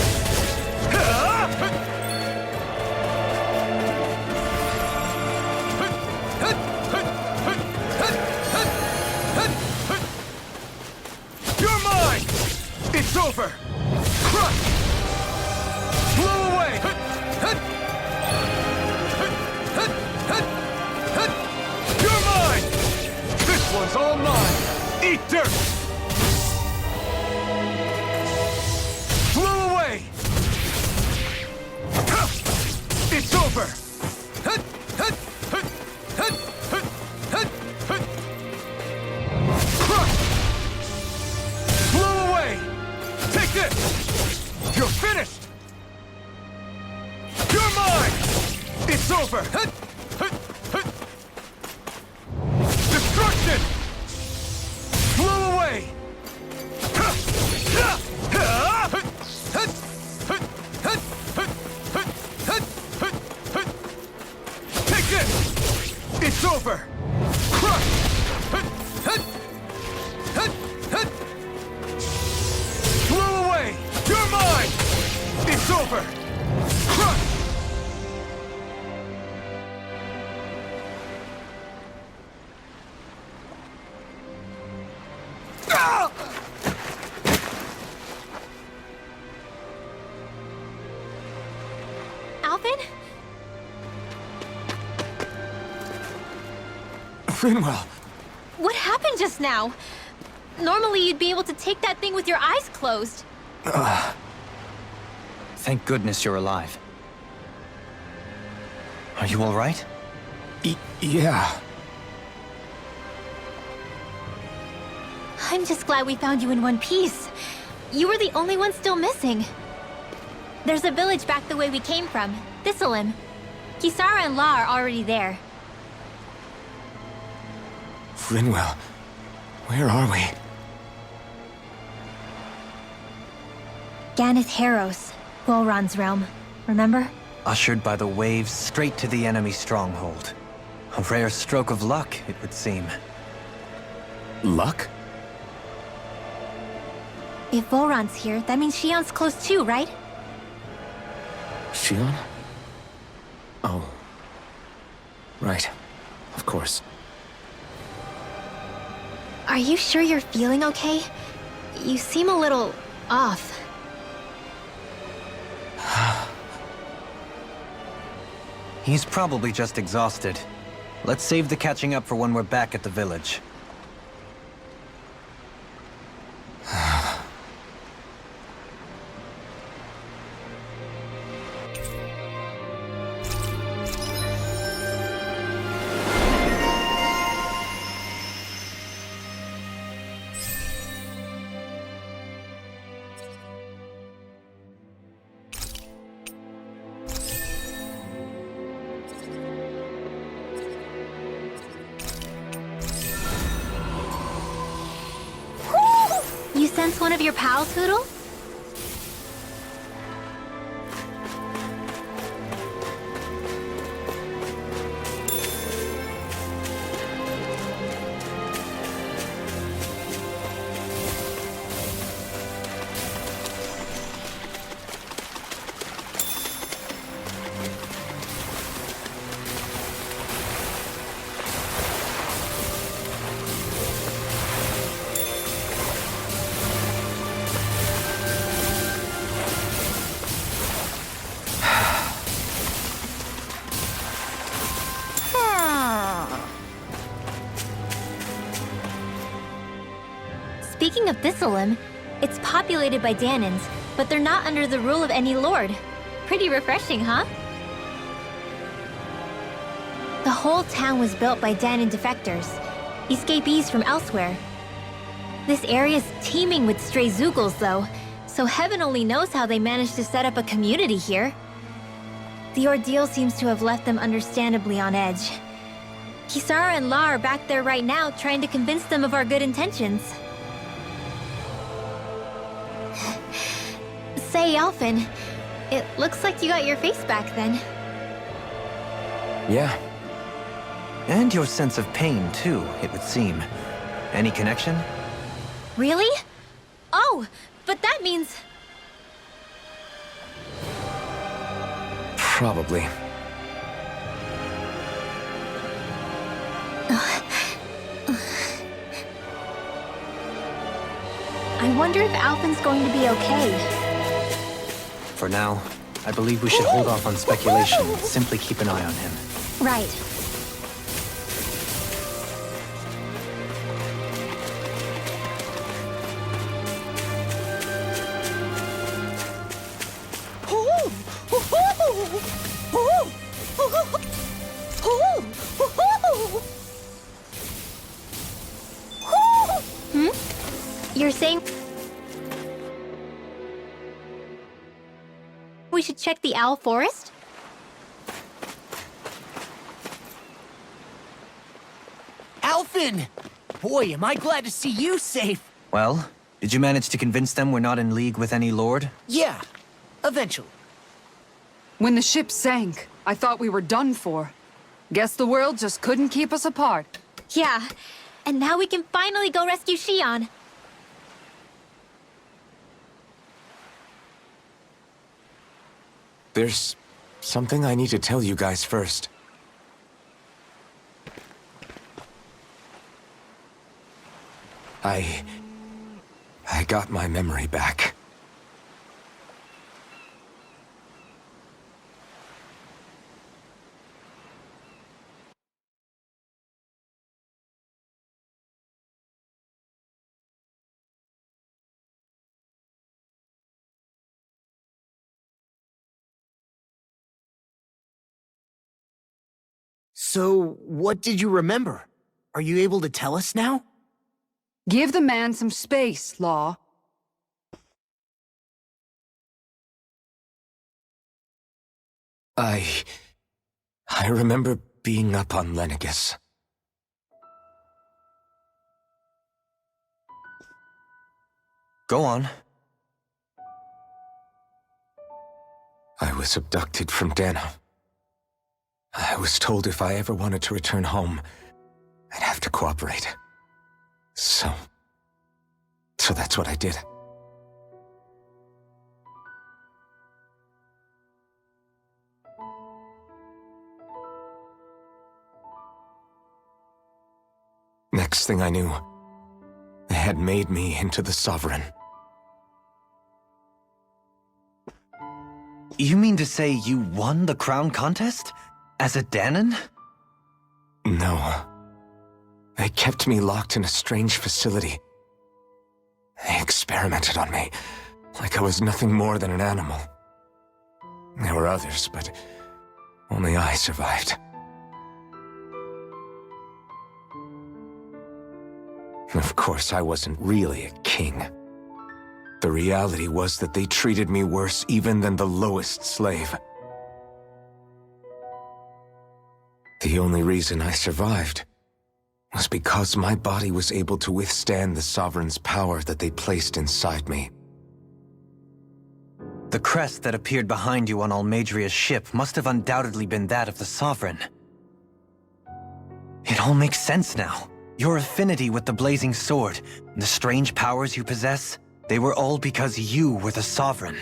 You're mine! It's over! Crush! Blow away! You're mine! This one's all mine! Eat dirt! Blow away! It's over! Crush! Blow away! Take this! You're finished! You're mine! It's over! Destruction! Blow away! Take this! It's over! Crush! Blow away! You're mine! It's over! Crush! Alvin? Rinwell! What happened just now? Normally you'd be able to take that thing with your eyes closed. Thank goodness you're alive. Are you all right? Yeah. I'm just glad we found you in one piece. You were the only one still missing. There's a village back the way we came from, Thistleim. Kisara and La are already there. Linwell, where are we? Ganeth Haros, Volron's realm. Remember? Ushered by the waves straight to the enemy stronghold. A rare stroke of luck, it would seem. Luck? If Volron's here, that means Shion's close too, right? Shion? Oh. Right. Of course. Are you sure you're feeling okay? You seem a little off. He's probably just exhausted. Let's save the catching up for when we're back at the village. You sense one of your pals, Hoodle? Speaking of Thistleim, it's populated by Danins, but they're not under the rule of any lord. Pretty refreshing, huh? The whole town was built by Danin defectors, escapees from elsewhere. This area's teeming with stray Zoogles, though, so heaven only knows how they managed to set up a community here. The ordeal seems to have left them understandably on edge. Kisara and La are back there right now trying to convince them of our good intentions. Say, Alphen, it looks like you got your face back then. Yeah. And your sense of pain, too, it would seem. Any connection? Really? Oh, but that means... Probably. I wonder if Alphen's going to be okay. For now, I believe we should hold off on speculation and simply keep an eye on him. Right. You're saying we should check the owl forest? Alphen! Boy, am I glad to see you safe. Well, did you manage to convince them we're not in league with any lord? Yeah, eventually. When the ship sank, I thought we were done for. Guess the world just couldn't keep us apart. Yeah, and now we can finally go rescue Shion. There's something I need to tell you guys first. I got my memory back. So, what did you remember? Are you able to tell us now? Give the man some space, Law. I remember being up on Lenegus. Go on. I was abducted from Dana. I was told if I ever wanted to return home, I'd have to cooperate. So that's what I did. Next thing I knew, they had made me into the Sovereign. You mean to say you won the crown contest? As a Danon? No. They kept me locked in a strange facility. They experimented on me, like I was nothing more than an animal. There were others, but only I survived. Of course, I wasn't really a king. The reality was that they treated me worse even than the lowest slave. The only reason I survived was because my body was able to withstand the Sovereign's power that they placed inside me. The crest that appeared behind you on Almadria's ship must have undoubtedly been that of the Sovereign. It all makes sense now. Your affinity with the Blazing Sword, and the strange powers you possess, they were all because you were the Sovereign.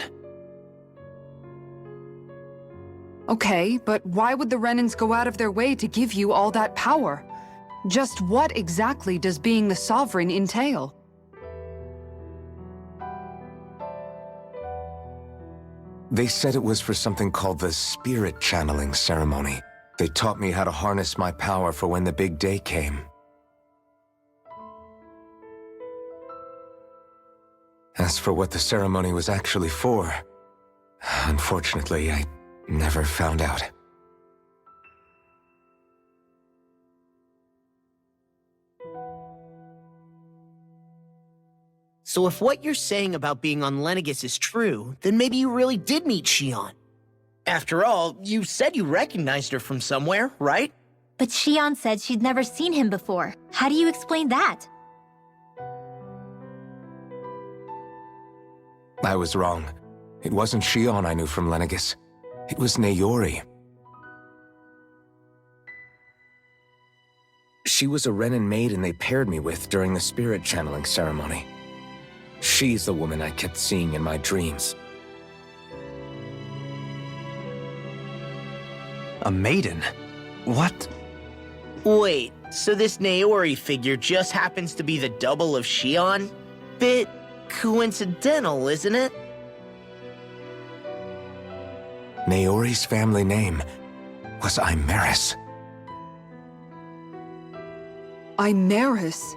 Okay, but why would the Renans go out of their way to give you all that power? Just what exactly does being the Sovereign entail? They said it was for something called the Spirit Channeling Ceremony. They taught me how to harness my power for when the big day came. As for what the ceremony was actually for, unfortunately, I never found out. So if what you're saying about being on Lenegus is true, then maybe you really did meet Shion. After all, you said you recognized her from somewhere, right? But Shion said she'd never seen him before. How do you explain that? I was wrong. It wasn't Shion I knew from Lenegus. It was Naori. She was a Renan maiden they paired me with during the spirit channeling ceremony. She's the woman I kept seeing in my dreams. A maiden? What? Wait, so this Naori figure just happens to be the double of Shion? Bit coincidental, isn't it? Naori's family name was Imeris. Imeris?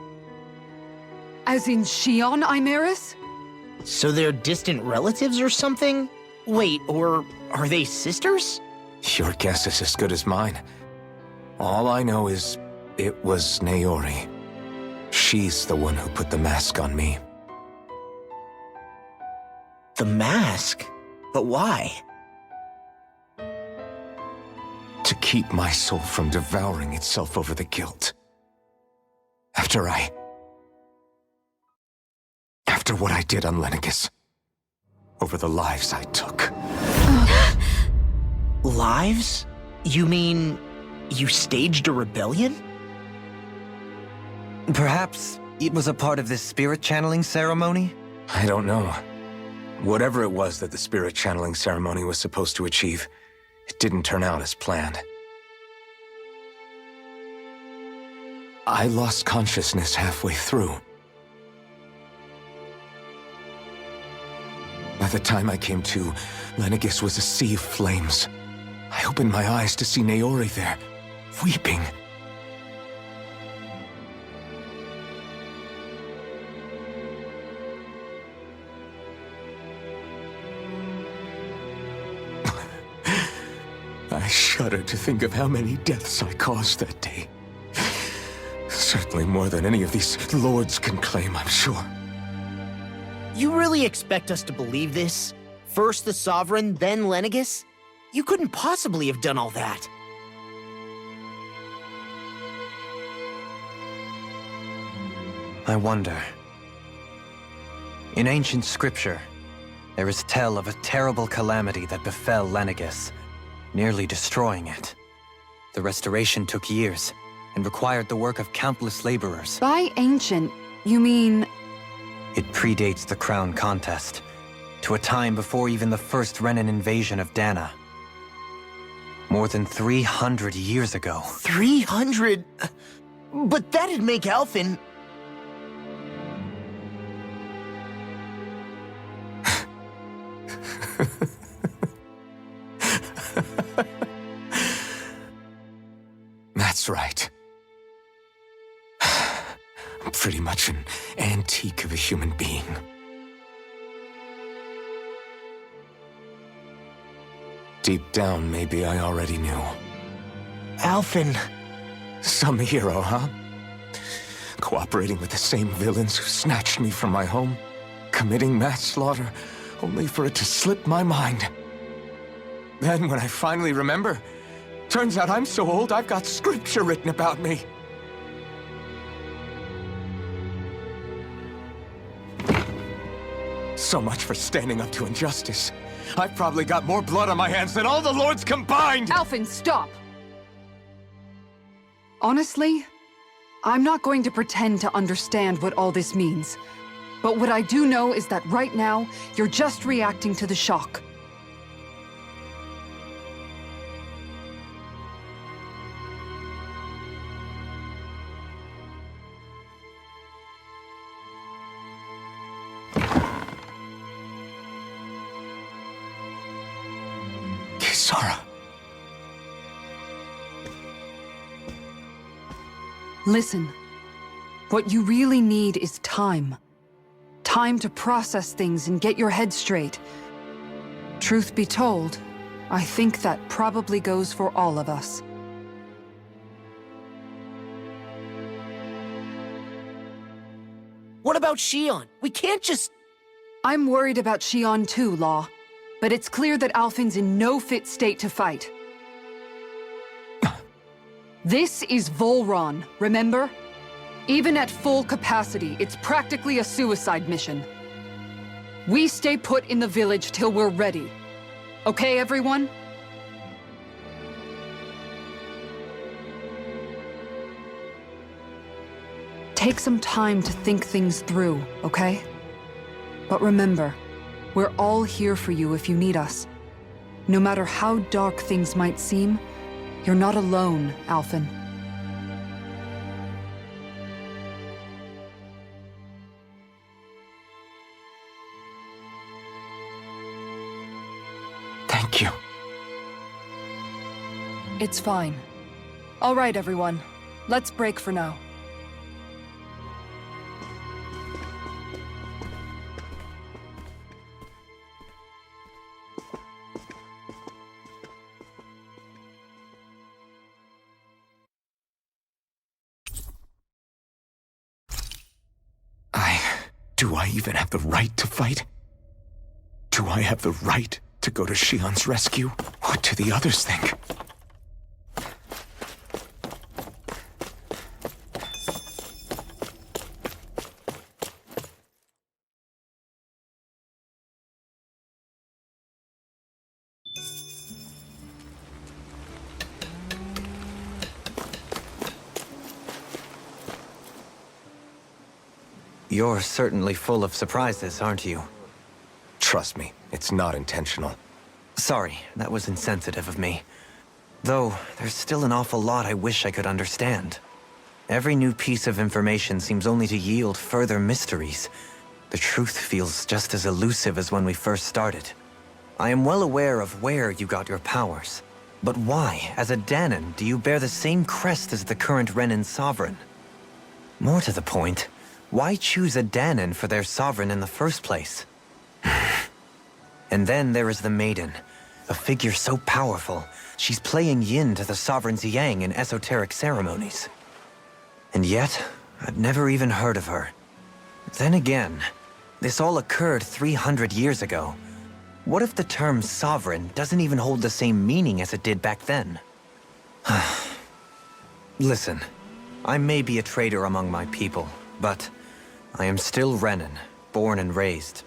As in Shion Imeris? So they're distant relatives or something? Wait, or are they sisters? Your guess is as good as mine. All I know is it was Naori. She's the one who put the mask on me. The mask? But why? To keep my soul from devouring itself over the guilt. After what I did on Lenegus. Over the lives I took. Lives? You mean you staged a rebellion? Perhaps it was a part of this spirit channeling ceremony? I don't know. Whatever it was that the spirit channeling ceremony was supposed to achieve, it didn't turn out as planned. I lost consciousness halfway through. By the time I came to, Lenegus was a sea of flames. I opened my eyes to see Naori there, weeping. I shudder to think of how many deaths I caused that day. Certainly more than any of these lords can claim, I'm sure. You really expect us to believe this? First the Sovereign, then Lenegus? You couldn't possibly have done all that. I wonder. In ancient scripture, there is tell of a terrible calamity that befell Lenegis, nearly destroying it. The restoration took years, and required the work of countless laborers. By ancient, you mean... It predates the crown contest, to a time before even the first Renan invasion of Dana. More than 300 years ago. 300? But that'd make Alphen... That's right. I'm pretty much an antique of a human being. Deep down, maybe I already knew. Alphen... Some hero, huh? Cooperating with the same villains who snatched me from my home, committing mass slaughter, only for it to slip my mind. Then, when I finally remember, turns out I'm so old I've got scripture written about me. So much for standing up to injustice. I've probably got more blood on my hands than all the lords combined! Alphen, stop! Honestly, I'm not going to pretend to understand what all this means. But what I do know is that right now, you're just reacting to the shock. Kisara. Listen, what you really need is time. Time to process things and get your head straight. Truth be told, I think that probably goes for all of us. What about Shion? We can't just... I'm worried about Shion too, Law. But it's clear that Alphen's in no fit state to fight. This is Volron, remember? Even at full capacity, it's practically a suicide mission. We stay put in the village till we're ready. Okay, everyone? Take some time to think things through, okay? But remember, we're all here for you if you need us. No matter how dark things might seem, you're not alone, Alphen. Thank you. It's fine. All right, everyone. Let's break for now. Do I even have the right to fight? Do I have the right to go to Shion's rescue? What do the others think? You're certainly full of surprises, aren't you? Trust me, it's not intentional. Sorry, that was insensitive of me. Though, there's still an awful lot I wish I could understand. Every new piece of information seems only to yield further mysteries. The truth feels just as elusive as when we first started. I am well aware of where you got your powers. But why, as a Danon, do you bear the same crest as the current Renan sovereign? More to the point, why choose a Danon for their sovereign in the first place? And then there is the Maiden, a figure so powerful, she's playing yin to the sovereign's yang in esoteric ceremonies. And yet, I've never even heard of her. Then again, this all occurred 300 years ago. What if the term sovereign doesn't even hold the same meaning as it did back then? Listen, I may be a traitor among my people, but I am still Renan, born and raised.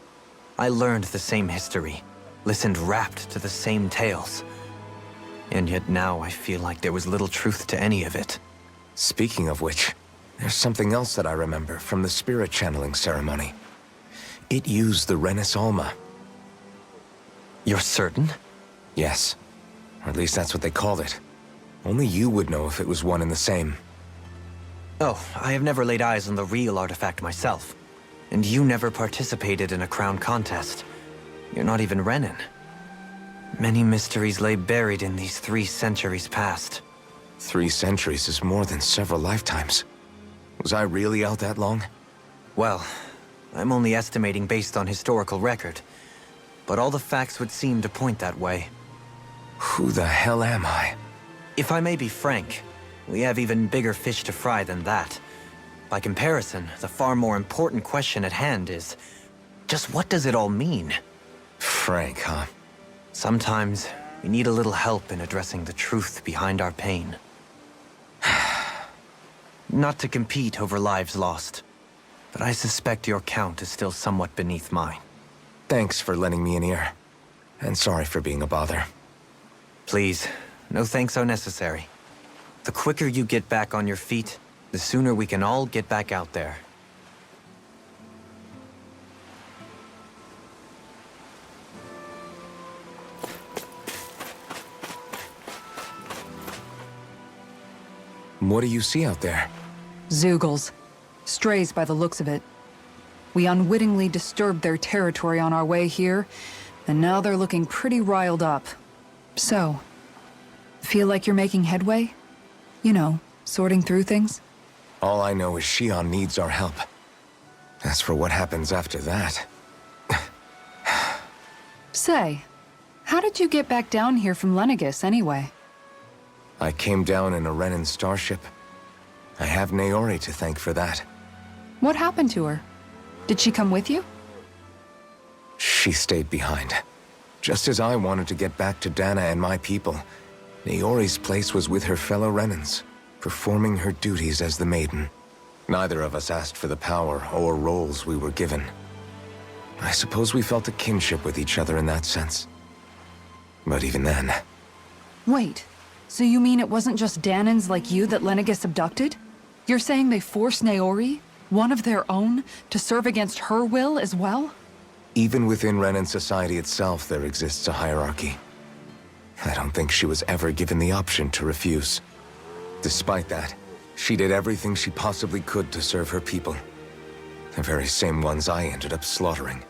I learned the same history, listened rapt to the same tales. And yet now I feel like there was little truth to any of it. Speaking of which, there's something else that I remember from the spirit channeling ceremony. It used the Renis Alma. You're certain? Yes. Or at least that's what they called it. Only you would know if it was one and the same. Oh, I have never laid eyes on the real artifact myself. And you never participated in a crown contest. You're not even Renan. Many mysteries lay buried in these 3 centuries past. 3 centuries is more than several lifetimes. Was I really out that long? Well, I'm only estimating based on historical record. But all the facts would seem to point that way. Who the hell am I? If I may be frank, we have even bigger fish to fry than that. By comparison, the far more important question at hand is, just what does it all mean? Frank, huh? Sometimes, we need a little help in addressing the truth behind our pain. Not to compete over lives lost, but I suspect your count is still somewhat beneath mine. Thanks for lending me an ear. And sorry for being a bother. Please, no thanks are necessary. The quicker you get back on your feet, the sooner we can all get back out there. What do you see out there? Zeugles. Strays by the looks of it. We unwittingly disturbed their territory on our way here, and now they're looking pretty riled up. So, feel like you're making headway? You know, sorting through things? All I know is Shion needs our help. As for what happens after that... Say, how did you get back down here from Lenegis anyway? I came down in a Renan starship. I have Naori to thank for that. What happened to her? Did she come with you? She stayed behind. Just as I wanted to get back to Dana and my people, Naori's place was with her fellow Renans, performing her duties as the Maiden. Neither of us asked for the power or roles we were given. I suppose we felt a kinship with each other in that sense. But even then... Wait, so you mean it wasn't just Danans like you that Lenegis abducted? You're saying they forced Naori, one of their own, to serve against her will as well? Even within Renan society itself, there exists a hierarchy. I don't think she was ever given the option to refuse. Despite that, she did everything she possibly could to serve her people. The very same ones I ended up slaughtering.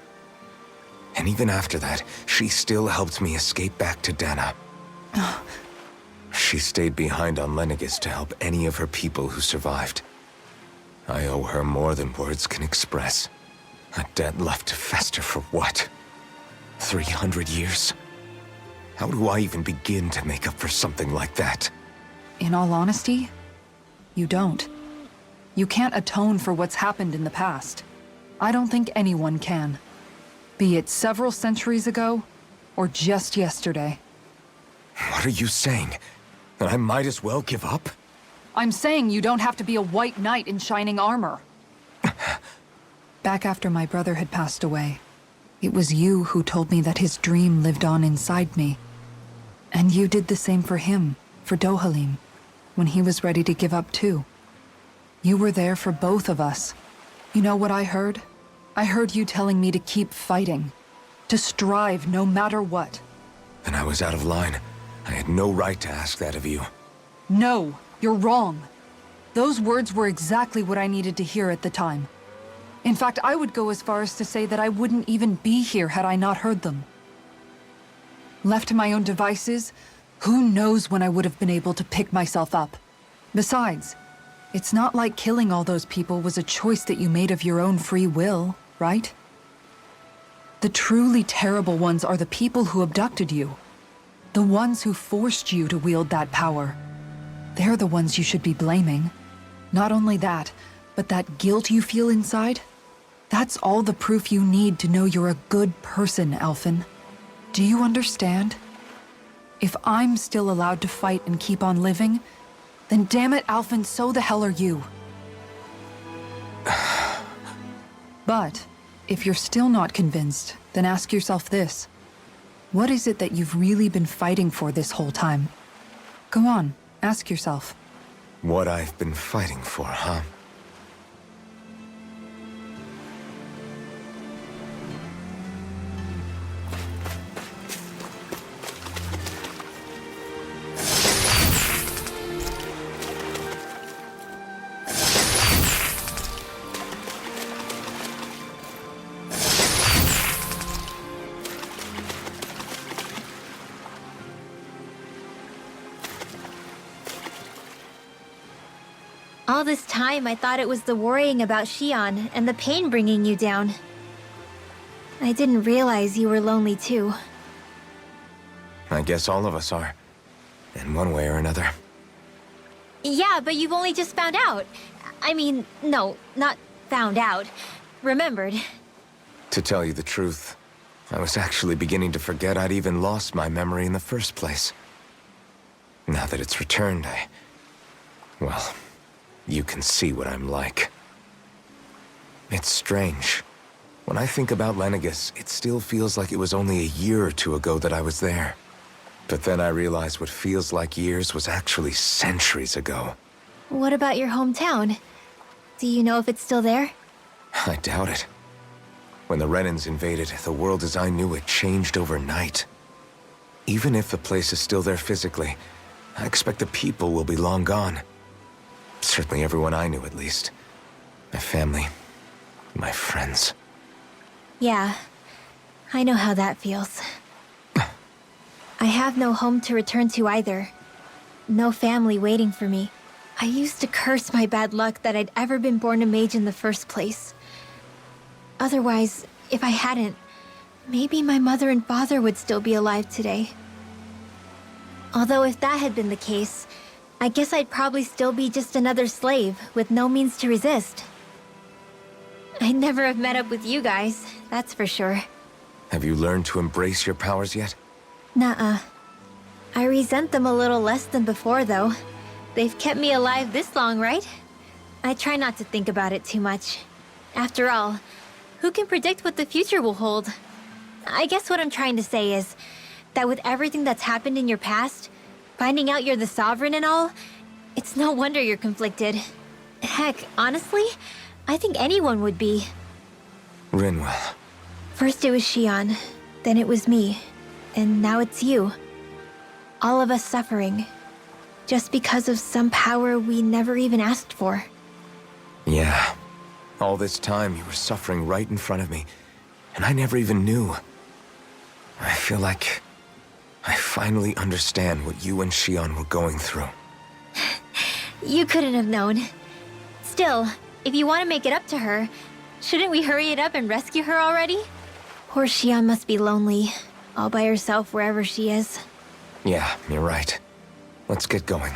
And even after that, she still helped me escape back to Dana. She stayed behind on Lenegis to help any of her people who survived. I owe her more than words can express. A debt left to fester for what? 300 years? How do I even begin to make up for something like that? In all honesty, you don't. You can't atone for what's happened in the past. I don't think anyone can. Be it several centuries ago, or just yesterday. What are you saying? That I might as well give up? I'm saying you don't have to be a white knight in shining armor. Back after my brother had passed away, it was you who told me that his dream lived on inside me. And you did the same for him, for Dohalim, when he was ready to give up too. You were there for both of us. You know what I heard? I heard you telling me to keep fighting, to strive no matter what. Then I was out of line. I had no right to ask that of you. No, you're wrong. Those words were exactly what I needed to hear at the time. In fact, I would go as far as to say that I wouldn't even be here had I not heard them. Left to my own devices, who knows when I would have been able to pick myself up. Besides, it's not like killing all those people was a choice that you made of your own free will, right? The truly terrible ones are the people who abducted you. The ones who forced you to wield that power. They're the ones you should be blaming. Not only that, but that guilt you feel inside, that's all the proof you need to know you're a good person, Alphen. Do you understand? If I'm still allowed to fight and keep on living, then damn it, Alphen, so the hell are you. But if you're still not convinced, then ask yourself this. What is it that you've really been fighting for this whole time? Go on, ask yourself. What I've been fighting for, huh? All this time, I thought it was the worrying about Xion and the pain bringing you down. I didn't realize you were lonely too. I guess all of us are. In one way or another. Yeah, but you've only just found out. I mean, no, not found out. Remembered. To tell you the truth, I was actually beginning to forget I'd even lost my memory in the first place. Now that it's returned, well, you can see what I'm like. It's strange. When I think about Lenegus, it still feels like it was only a year or two ago that I was there. But then I realized what feels like years was actually centuries ago. What about your hometown? Do you know if it's still there? I doubt it. When the Renans invaded, the world as I knew it changed overnight. Even if the place is still there physically, I expect the people will be long gone. Certainly everyone I knew, at least. My family, my friends. Yeah, I know how that feels. I have no home to return to either. No family waiting for me. I used to curse my bad luck that I'd ever been born a mage in the first place. Otherwise, if I hadn't, maybe my mother and father would still be alive today. Although if that had been the case, I guess I'd probably still be just another slave with no means to resist. I'd never have met up with you guys, that's for sure. Have you learned to embrace your powers yet? Nuh-uh. I resent them a little less than before, though. They've kept me alive this long, right? I try not to think about it too much. After all, who can predict what the future will hold? I guess what I'm trying to say is that with everything that's happened in your past, finding out you're the Sovereign and all, it's no wonder you're conflicted. Heck, honestly, I think anyone would be. Rinwell. First it was Xion, then it was me, and now it's you. All of us suffering, just because of some power we never even asked for. Yeah. All this time you were suffering right in front of me, and I never even knew. I feel like I finally understand what you and Xion were going through. You couldn't have known. Still, if you want to make it up to her, shouldn't we hurry it up and rescue her already? Poor Xion must be lonely, all by herself wherever she is. Yeah, you're right. Let's get going.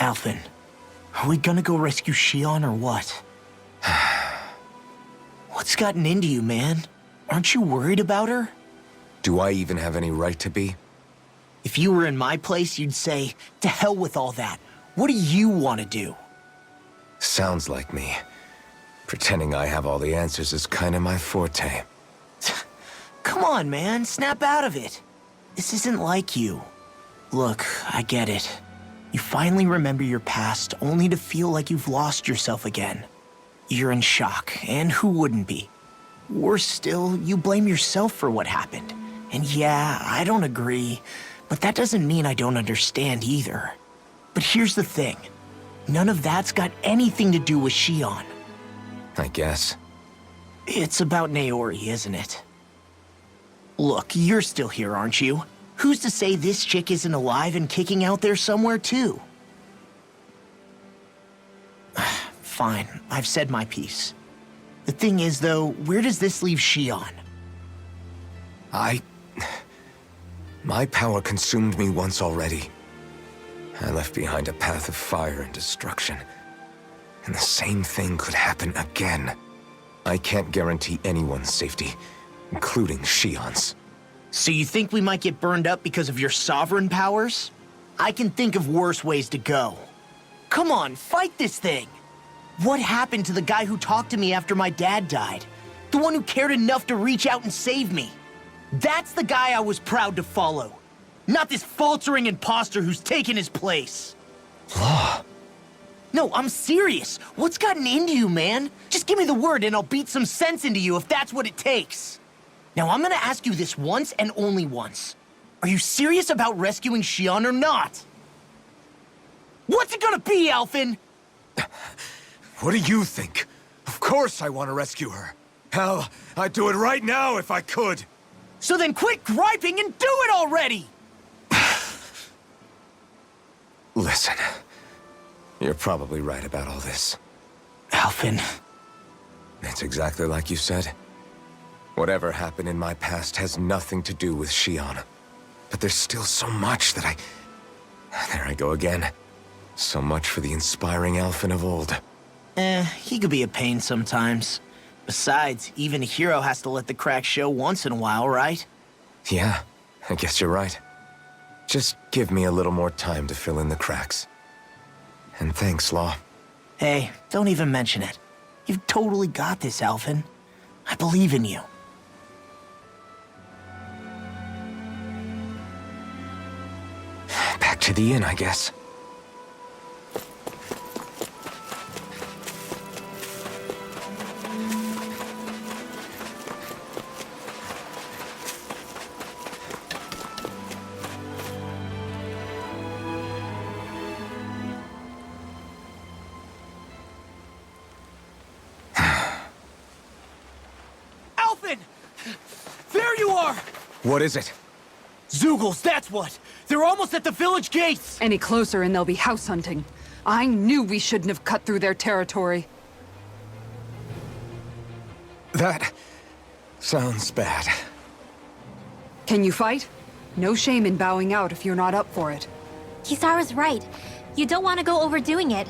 Alphen, are we gonna go rescue Xion or what? What's gotten into you, man? Aren't you worried about her? Do I even have any right to be? If you were in my place, you'd say, to hell with all that. What do you want to do? Sounds like me. Pretending I have all the answers is kind of my forte. Come on, man, snap out of it. This isn't like you. Look, I get it. You finally remember your past, only to feel like you've lost yourself again. You're in shock, and who wouldn't be? Worse still, you blame yourself for what happened. And yeah, I don't agree, but that doesn't mean I don't understand either. But here's the thing. None of that's got anything to do with Shion. I guess. It's about Naori, isn't it? Look, you're still here, aren't you? Who's to say this chick isn't alive and kicking out there somewhere, too? Fine, I've said my piece. The thing is, though, where does this leave Shion? My power consumed me once already. I left behind a path of fire and destruction. And the same thing could happen again. I can't guarantee anyone's safety, including Shion's. So you think we might get burned up because of your sovereign powers? I can think of worse ways to go. Come on, fight this thing! What happened to the guy who talked to me after my dad died? The one who cared enough to reach out and save me? That's the guy I was proud to follow. Not this faltering imposter who's taken his place. Law. No, I'm serious. What's gotten into you, man? Just give me the word and I'll beat some sense into you if that's what it takes. Now, I'm gonna ask you this once and only once. Are you serious about rescuing Shion or not? What's it gonna be, Alphen? What do you think? Of course I want to rescue her. Hell, I'd do it right now if I could. So then quit griping and do it already! Listen, you're probably right about all this. Alphen. It's exactly like you said. Whatever happened in my past has nothing to do with Shion. But there's still so much that There I go again. So much for the inspiring Alphen of old. He could be a pain sometimes. Besides, even a hero has to let the cracks show once in a while, right? Yeah, I guess you're right. Just give me a little more time to fill in the cracks. And thanks, Law. Hey, don't even mention it. You've totally got this, Alphen. I believe in you. Back to the inn, I guess. There you are! What is it? Zeugles, that's what! They're almost at the village gates! Any closer and they'll be house hunting. I knew we shouldn't have cut through their territory. That sounds bad. Can you fight? No shame in bowing out if you're not up for it. Kisara's right. You don't want to go overdoing it.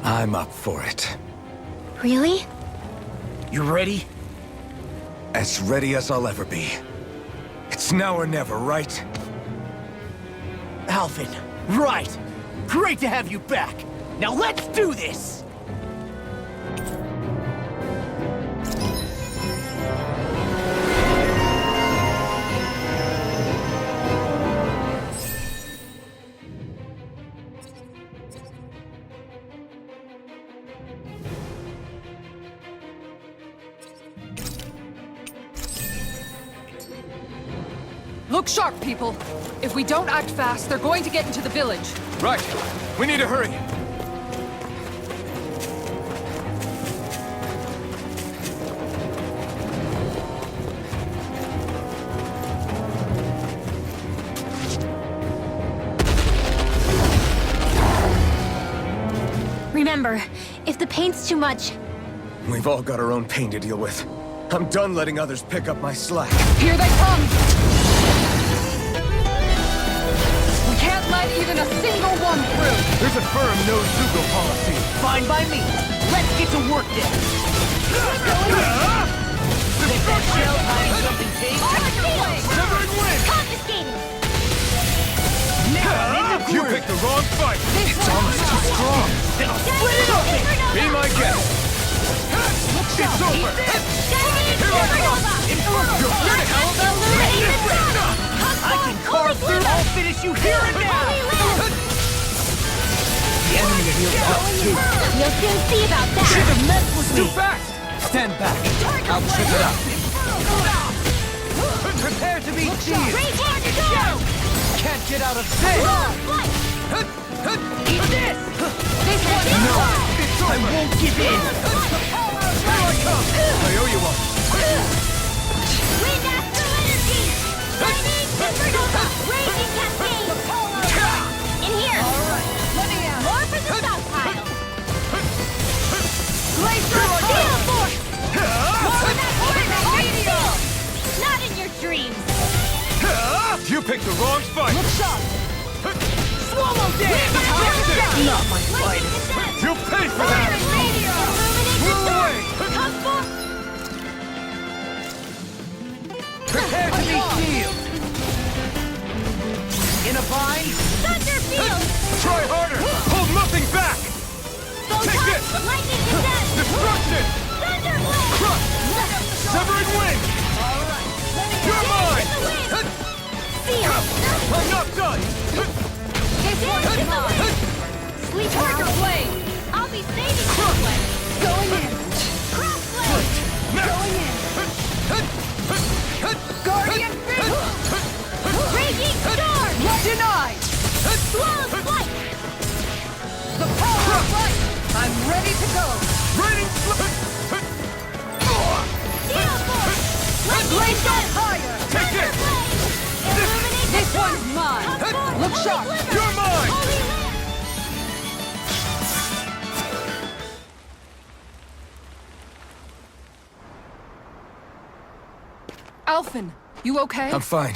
I'm up for it. Really? You ready? As ready as I'll ever be. It's now or never, right? Alphen, right! Great to have you back! Now let's do this! Look sharp, people. If we don't act fast, they're going to get into the village. Right. We need to hurry. Remember, if the paint's too much... We've all got our own pain to deal with. I'm done letting others pick up my slack. Here they come! We can't let even a single one through! There's a firm no-Zugo policy. Fine by me. Let's get to work then. If that shell hiding something takes, severing wind! Confiscating! Now, in the You groove. picked the wrong fight. It's almost too strong. Then I'll split it open! Be my guest. It's over. I can carve through. I'll finish you here and now! The enemy heals up too. You'll soon see about that! Should have messed with me! Too fast. Stand back. I'll trip it up. Prepare to be cheered! out of this! Eat this! This one! No! I won't give in! Here I come! I owe you one! Wind astral energy! Lightning supernova! Raging cascade! In here! More for the stockpile! Glacier steel force! More of that meteor! Not in your dreams! You picked the wrong fight! Swallow this! Not my fight! You'll pay for that! Move away! Come for... Prepare to be healed! In a bind? Thunder field! Try harder! Hold nothing back! Take this! Lightning descent! Destruction! Thunder blade! Crush! Severing wind! You're mine! Feel! I'm not done! This one's mine! Sleep Tiger blade! I'll be saving this one! Going in! Cross blade! Going in! Guardian fist! Raging storm! Denied! Swallow flight! The power of light! I'm ready to go! Raining Steel force! Lightning Blaze on descent! fire! Take this! Illuminate This the one's mine! Come forth, Look holy sharp! glimmer! You're mine! Holy lamp! Alphen, you okay? I'm fine.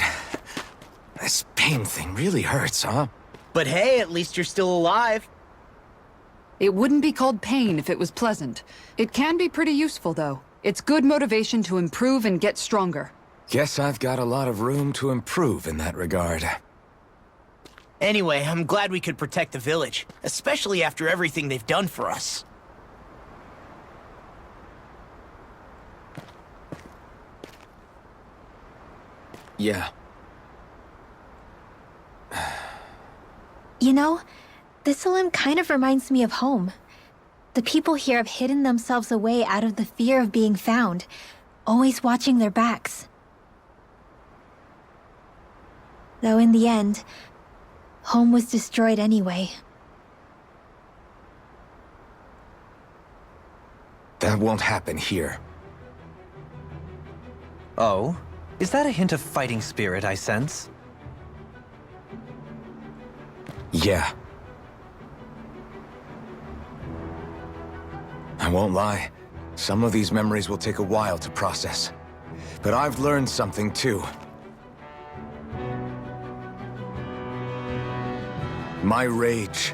This pain thing really hurts, huh? But hey, at least you're still alive. It wouldn't be called pain if it was pleasant. It can be pretty useful, though. It's good motivation to improve and get stronger. Guess I've got a lot of room to improve in that regard. Anyway, I'm glad we could protect the village, especially after everything they've done for us. Yeah. You know, Thistleum kind of reminds me of home. The people here have hidden themselves away out of the fear of being found, always watching their backs. Though in the end, home was destroyed anyway. That won't happen here. Oh? Is that a hint of fighting spirit I sense? Yeah. I won't lie. Some of these memories will take a while to process. But I've learned something too. My rage,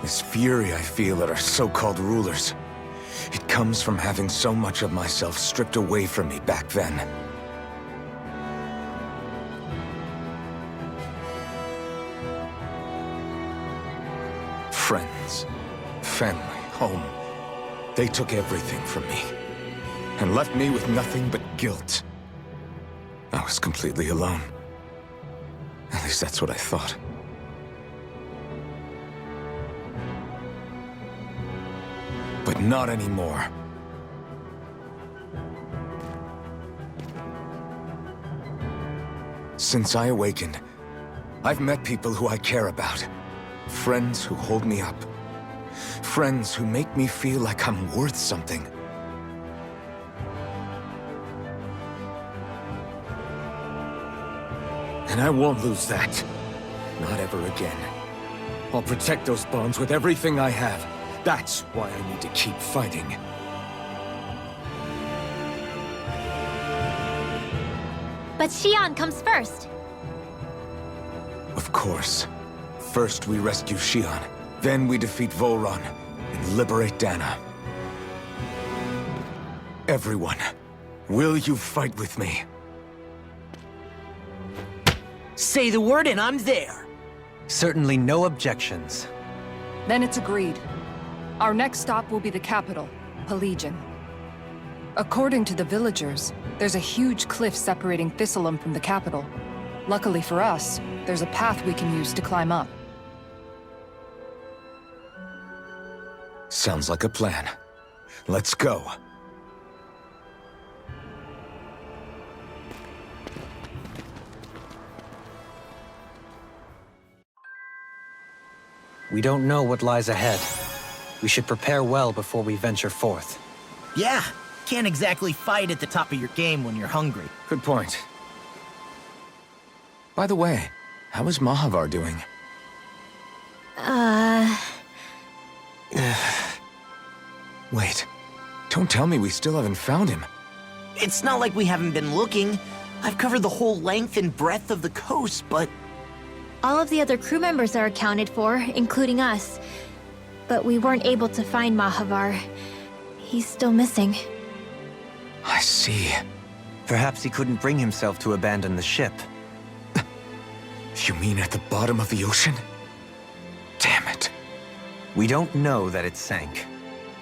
this fury I feel at our so-called rulers, it comes from having so much of myself stripped away from me back then. Friends, family, home. They took everything from me, and left me with nothing but guilt. I was completely alone. At least that's what I thought. But not anymore. Since I awakened, I've met people who I care about. Friends who hold me up. Friends who make me feel like I'm worth something. And I won't lose that. Not ever again. I'll protect those bonds with everything I have. That's why I need to keep fighting. But Xion comes first. Of course. First we rescue Xion, then we defeat Volron and liberate Dana. Everyone, will you fight with me? Say the word and I'm there. Certainly no objections. Then it's agreed. Our next stop will be the capital, Pelegion. According to the villagers, there's a huge cliff separating Thistleum from the capital. Luckily for us, there's a path we can use to climb up. Sounds like a plan. Let's go. We don't know what lies ahead. We should prepare well before we venture forth. Yeah, can't exactly fight at the top of your game when you're hungry. Good point. By the way, how is Mahavar doing? Wait, don't tell me we still haven't found him. It's not like we haven't been looking. I've covered the whole length and breadth of the coast, but... All of the other crew members are accounted for, including us. But we weren't able to find Mahavar. He's still missing. I see. Perhaps he couldn't bring himself to abandon the ship. You mean at the bottom of the ocean? Damn it. We don't know that it sank.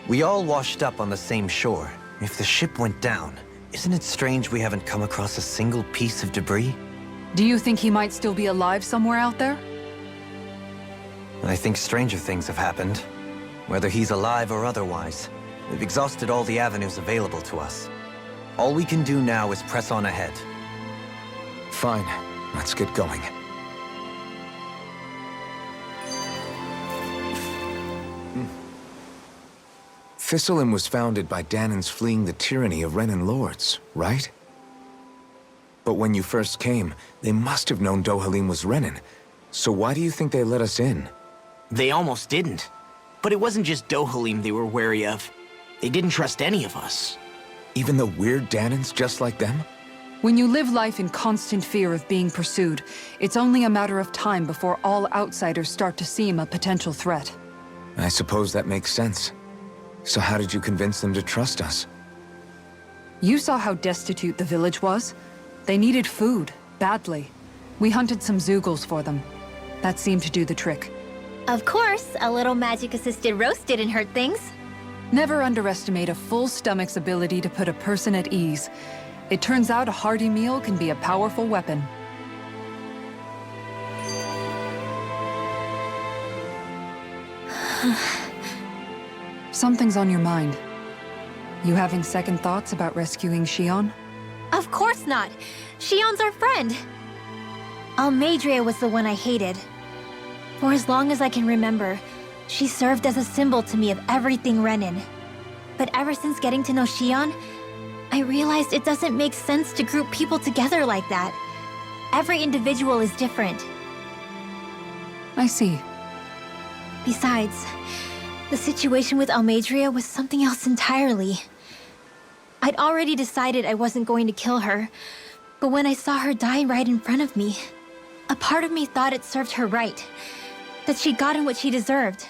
We all washed up on the same shore. If the ship went down, isn't it strange we haven't come across a single piece of debris? Do you think he might still be alive somewhere out there? I think stranger things have happened. Whether he's alive or otherwise, we've exhausted all the avenues available to us. All we can do now is press on ahead. Fine, let's get going. Thistlein was founded by Danans fleeing the tyranny of Renan lords, right? But when you first came, they must have known Dohalim was Renan. So why do you think they let us in? They almost didn't. But it wasn't just Dohalim they were wary of. They didn't trust any of us. Even the weird Danans just like them? When you live life in constant fear of being pursued, it's only a matter of time before all outsiders start to seem a potential threat. I suppose that makes sense. So how did you convince them to trust us? You saw how destitute the village was. They needed food, badly. We hunted some Zeugles for them. That seemed to do the trick. Of course, a little magic-assisted roast didn't hurt things. Never underestimate a full stomach's ability to put a person at ease. It turns out a hearty meal can be a powerful weapon. Something's on your mind. You having second thoughts about rescuing Shion? Of course not. Shion's our friend. Almadria was the one I hated. For as long as I can remember, she served as a symbol to me of everything Renan. But ever since getting to know Shion, I realized it doesn't make sense to group people together like that. Every individual is different. I see. Besides, the situation with Almadria was something else entirely. I'd already decided I wasn't going to kill her, but when I saw her die right in front of me, a part of me thought it served her right, that she'd gotten what she deserved.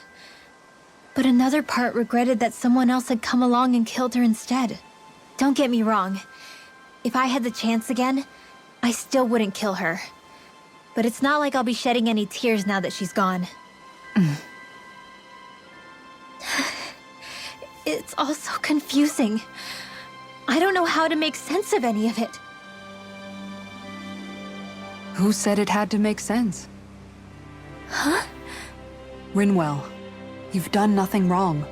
But another part regretted that someone else had come along and killed her instead. Don't get me wrong. If I had the chance again, I still wouldn't kill her. But it's not like I'll be shedding any tears now that she's gone. It's all so confusing. I don't know how to make sense of any of it. Who said it had to make sense? Huh? Rinwell, you've done nothing wrong.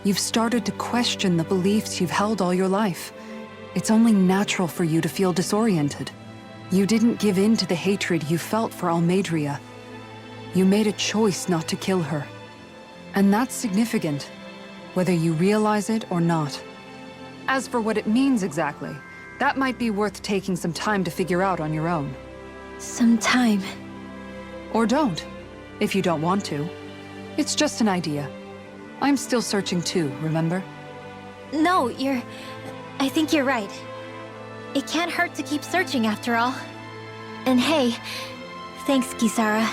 You've started to question the beliefs you've held all your life. It's only natural for you to feel disoriented. You didn't give in to the hatred you felt for Almadria. You made a choice not to kill her. And that's significant, whether you realize it or not. As for what it means exactly, that might be worth taking some time to figure out on your own. Some time. Or don't, if you don't want to. It's just an idea. I'm still searching too, remember? No, I think you're right. It can't hurt to keep searching after all. And hey, thanks, Kisara.